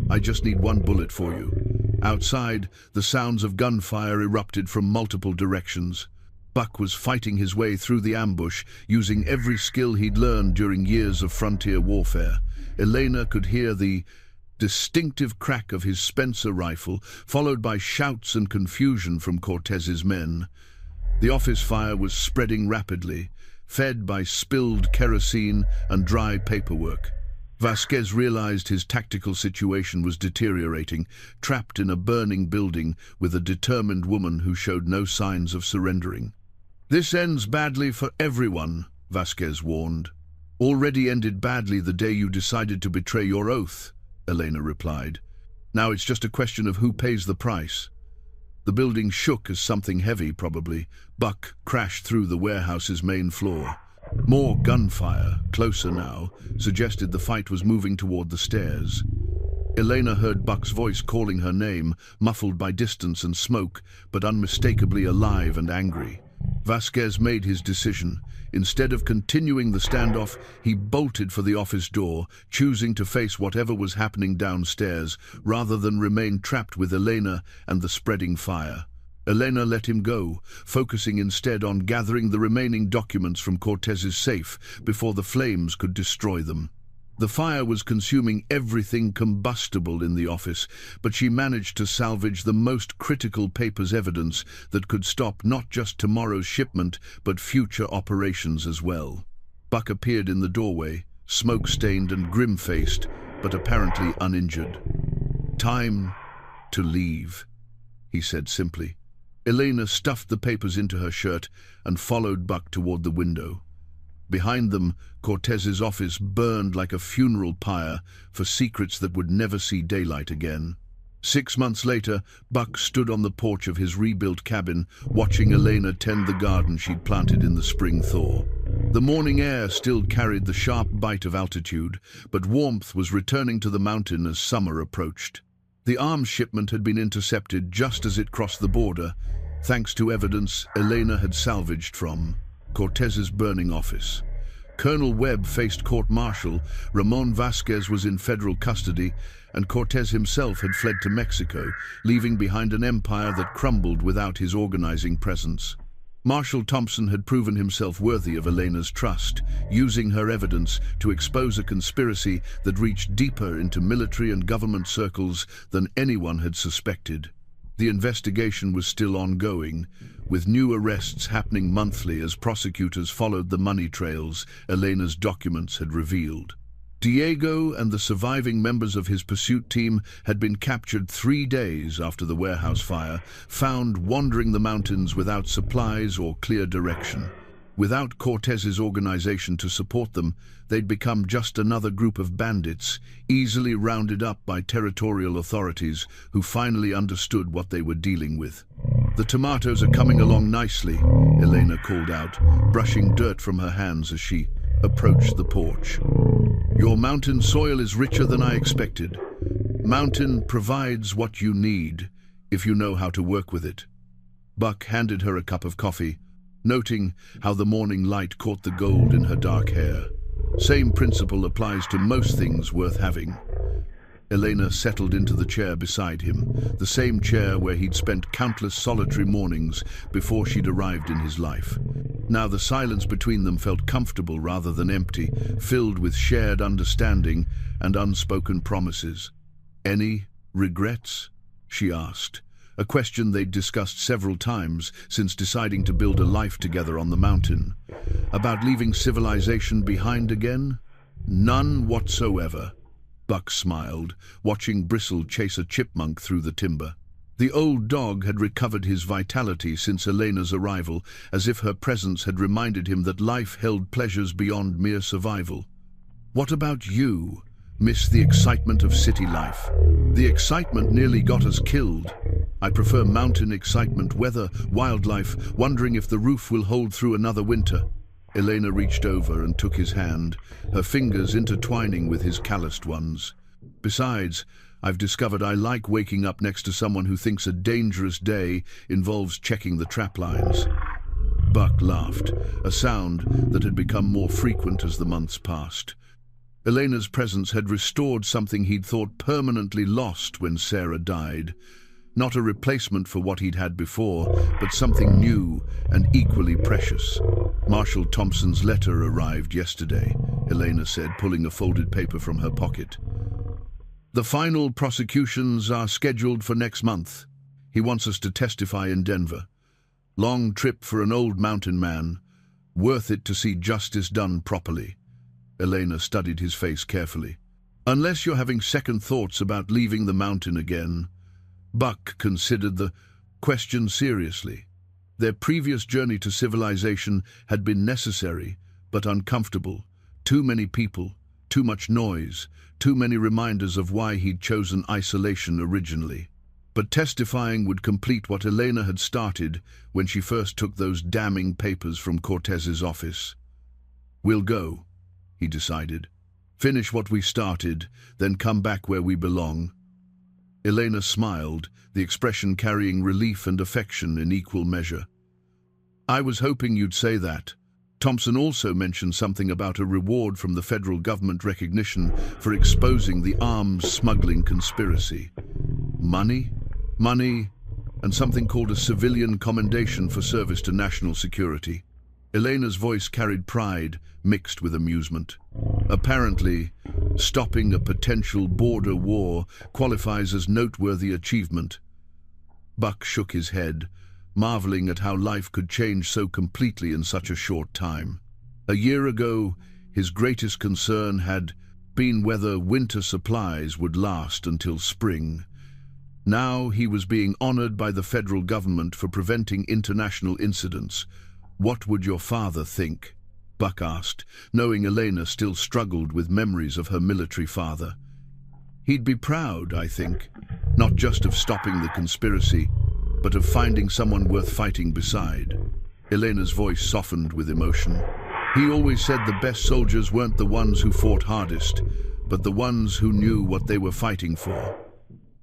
I just need 1 bullet for you." Outside, the sounds of gunfire erupted from multiple directions. Buck was fighting his way through the ambush, using every skill he'd learned during years of frontier warfare. Elena could hear the distinctive crack of his Spencer rifle, followed by shouts and confusion from Cortez's men. The office fire was spreading rapidly, fed by spilled kerosene and dry paperwork. Vasquez realized his tactical situation was deteriorating, trapped in a burning building with a determined woman who showed no signs of surrendering. "This ends badly for everyone," Vasquez warned. "Already ended badly the day you decided to betray your oath," Elena replied. "Now it's just a question of who pays the price." The building shook as something heavy, probably. Buck crashed through the warehouse's main floor. More gunfire, closer now, suggested the fight was moving toward the stairs. Elena heard Buck's voice calling her name, muffled by distance and smoke, but unmistakably alive and angry. Vasquez made his decision. Instead of continuing the standoff, he bolted for the office door, choosing to face whatever was happening downstairs, rather than remain trapped with Elena and the spreading fire. Elena let him go, focusing instead on gathering the remaining documents from Cortez's safe before the flames could destroy them. The fire was consuming everything combustible in the office, but she managed to salvage the most critical papers evidence that could stop not just tomorrow's shipment, but future operations as well. Buck appeared in the doorway, smoke-stained and grim-faced, but apparently uninjured. "Time to leave," he said simply. Elena stuffed the papers into her shirt and followed Buck toward the window. Behind them, Cortez's office burned like a funeral pyre for secrets that would never see daylight again. 6 months later, Buck stood on the porch of his rebuilt cabin, watching Elena tend the garden she'd planted in the spring thaw. The morning air still carried the sharp bite of altitude, but warmth was returning to the mountain as summer approached. The arms shipment had been intercepted just as it crossed the border, thanks to evidence Elena had salvaged from Cortez's burning office. Colonel Webb faced court-martial, Ramon Vasquez was in federal custody, and Cortez himself had fled to Mexico, leaving behind an empire that crumbled without his organizing presence. Marshal Thompson had proven himself worthy of Elena's trust, using her evidence to expose a conspiracy that reached deeper into military and government circles than anyone had suspected. The investigation was still ongoing, with new arrests happening monthly as prosecutors followed the money trails Elena's documents had revealed. Diego and the surviving members of his pursuit team had been captured 3 days after the warehouse fire, found wandering the mountains without supplies or clear direction. Without Cortez's organization to support them, they'd become just another group of bandits, easily rounded up by territorial authorities who finally understood what they were dealing with. "The tomatoes are coming along nicely," Elena called out, brushing dirt from her hands as she approached the porch. "Your mountain soil is richer than I expected. Mountain provides what you need, if you know how to work with it." Buck handed her a cup of coffee, noting how the morning light caught the gold in her dark hair. Same principle applies to most things worth having. Elena settled into the chair beside him, the same chair where he'd spent countless solitary mornings before she'd arrived in his life. Now the silence between them felt comfortable rather than empty, filled with shared understanding and unspoken promises. "Any regrets?" she asked, a question they'd discussed several times since deciding to build a life together on the mountain. "About leaving civilization behind again?" "None whatsoever." Buck smiled, watching Bristle chase a chipmunk through the timber. The old dog had recovered his vitality since Elena's arrival, as if her presence had reminded him that life held pleasures beyond mere survival. "What about you? Miss the excitement of city life?" "The excitement nearly got us killed. I prefer mountain excitement, weather, wildlife, wondering if the roof will hold through another winter." Elena reached over and took his hand, her fingers intertwining with his calloused ones. Besides, I've discovered I like waking up next to someone who thinks a dangerous day involves checking the trap lines. Buck laughed, a sound that had become more frequent as the months passed. Elena's presence had restored something he'd thought permanently lost when Sarah died. Not a replacement for what he'd had before, but something new and equally precious. Marshal Thompson's letter arrived yesterday, Elena said, pulling a folded paper from her pocket. The final prosecutions are scheduled for next month. He wants us to testify in Denver. Long trip for an old mountain man. Worth it to see justice done properly. Elena studied his face carefully. Unless you're having second thoughts about leaving the mountain again. Buck considered the question seriously. Their previous journey to civilization had been necessary, but uncomfortable. Too many people, too much noise, too many reminders of why he'd chosen isolation originally. But testifying would complete what Elena had started when she first took those damning papers from Cortez's office. We'll go, he decided. Finish what we started, then come back where we belong. Elena smiled, the expression carrying relief and affection in equal measure. I was hoping you'd say that. Thompson also mentioned something about a reward from the federal government recognition for exposing the arms smuggling conspiracy. Money? Money, and something called a civilian commendation for service to national security. Elena's voice carried pride, mixed with amusement. Apparently, stopping a potential border war qualifies as noteworthy achievement. Buck shook his head, marveling at how life could change so completely in such a short time. A year ago, his greatest concern had been whether winter supplies would last until spring. Now he was being honored by the federal government for preventing international incidents. What would your father think? Buck asked, knowing Elena still struggled with memories of her military father. He'd be proud, I think, not just of stopping the conspiracy, but of finding someone worth fighting beside. Elena's voice softened with emotion. He always said the best soldiers weren't the ones who fought hardest, but the ones who knew what they were fighting for.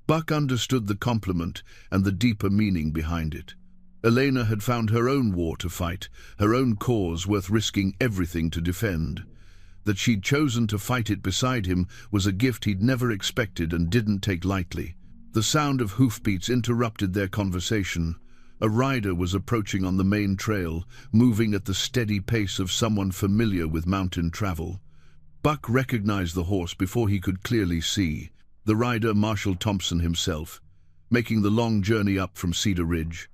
Buck understood the compliment and the deeper meaning behind it. Elena had found her own war to fight, her own cause worth risking everything to defend. That she'd chosen to fight it beside him was a gift he'd never expected and didn't take lightly. The sound of hoofbeats interrupted their conversation. A rider was approaching on the main trail, moving at the steady pace of someone familiar with mountain travel. Buck recognized the horse before he could clearly see. The rider, Marshal Thompson himself, making the long journey up from Cedar Ridge.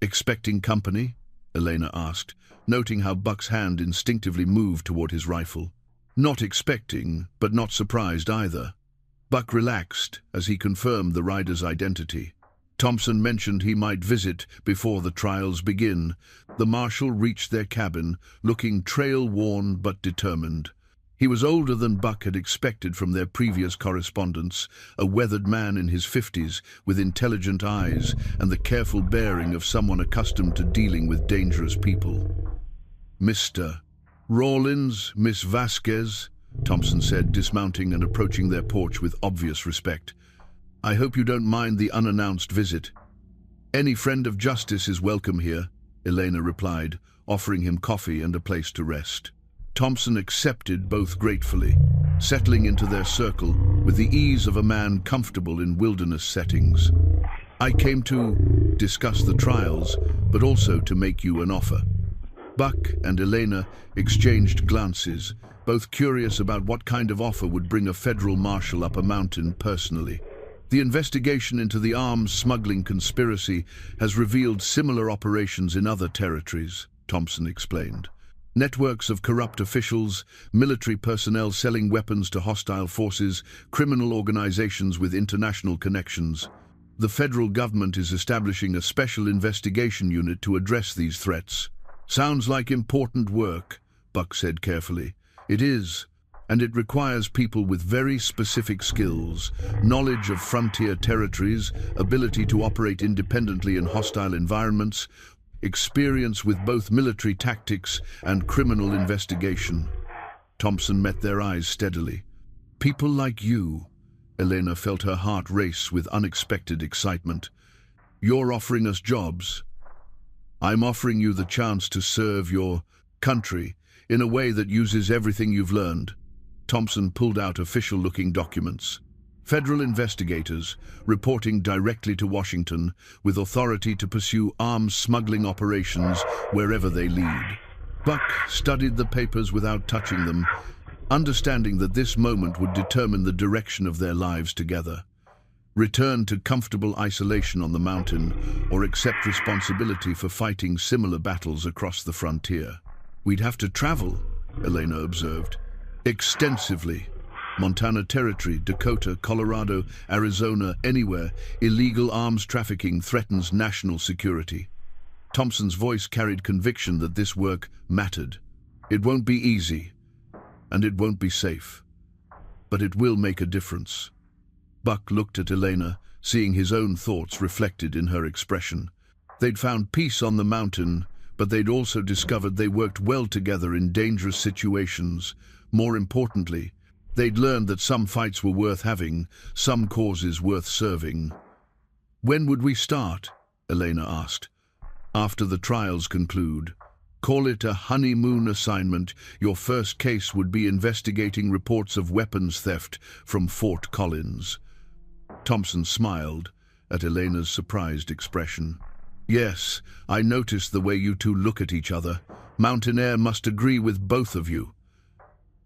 Expecting company? Elena asked, noting how Buck's hand instinctively moved toward his rifle. Not expecting, but not surprised either. Buck relaxed as he confirmed the rider's identity. Thompson mentioned he might visit before the trials begin. The marshal reached their cabin, looking trail-worn but determined. He was older than Buck had expected from their previous correspondence, a weathered man in his 50s with intelligent eyes and the careful bearing of someone accustomed to dealing with dangerous people. Mr. Rawlins, Miss Vasquez, Thompson said, dismounting and approaching their porch with obvious respect. I hope you don't mind the unannounced visit. Any friend of justice is welcome here, Elena replied, offering him coffee and a place to rest. Thompson accepted both gratefully, settling into their circle with the ease of a man comfortable in wilderness settings. I came to discuss the trials, but also to make you an offer. Buck and Elena exchanged glances, both curious about what kind of offer would bring a federal marshal up a mountain personally. The investigation into the arms smuggling conspiracy has revealed similar operations in other territories, Thompson explained. Networks of corrupt officials, military personnel selling weapons to hostile forces, criminal organizations with international connections. The federal government is establishing a special investigation unit to address these threats. Sounds like important work, Buck said carefully. It is, and it requires people with very specific skills, knowledge of frontier territories, ability to operate independently in hostile environments. experience with both military tactics and criminal investigation. Thompson met their eyes steadily. People like you. Elena felt her heart race with unexpected excitement. You're offering us jobs. I'm offering you the chance to serve your country in a way that uses everything you've learned. Thompson pulled out official-looking documents. Federal investigators reporting directly to Washington with authority to pursue arms smuggling operations wherever they lead. Buck studied the papers without touching them, understanding that this moment would determine the direction of their lives together. Return to comfortable isolation on the mountain or accept responsibility for fighting similar battles across the frontier. We'd have to travel, Elena observed. Extensively. Montana Territory, Dakota, Colorado, Arizona, anywhere, illegal arms trafficking threatens national security. Thompson's voice carried conviction that this work mattered. It won't be easy, and it won't be safe, but it will make a difference. Buck looked at Elena, seeing his own thoughts reflected in her expression. They'd found peace on the mountain, but they'd also discovered they worked well together in dangerous situations. More importantly, they'd learned that some fights were worth having, some causes worth serving. When would we start? Elena asked. After the trials conclude. Call it a honeymoon assignment. Your first case would be investigating reports of weapons theft from Fort Collins. Thompson smiled at Elena's surprised expression. Yes, I noticed the way you two look at each other. Mountain Air must agree with both of you.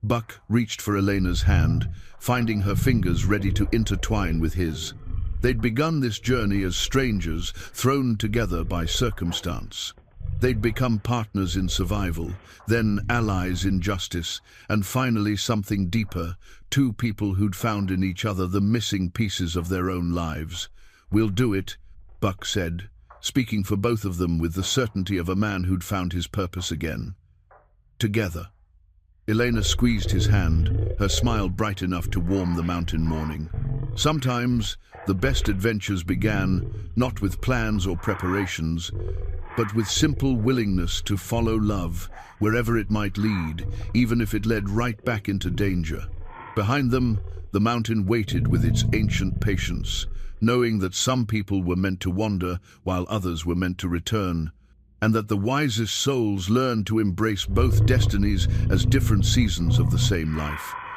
Buck reached for Elena's hand, finding her fingers ready to intertwine with his. They'd begun this journey as strangers, thrown together by circumstance. They'd become partners in survival, then allies in justice, and finally something deeper, two people who'd found in each other the missing pieces of their own lives. We'll do it, Buck said, speaking for both of them with the certainty of a man who'd found his purpose again. Together. Elena squeezed his hand, her smile bright enough to warm the mountain morning. Sometimes the best adventures began not with plans or preparations, but with simple willingness to follow love wherever it might lead, even if it led right back into danger. Behind them, the mountain waited with its ancient patience, knowing that some people were meant to wander while others were meant to return, and that the wisest souls learned to embrace both destinies as different seasons of the same life.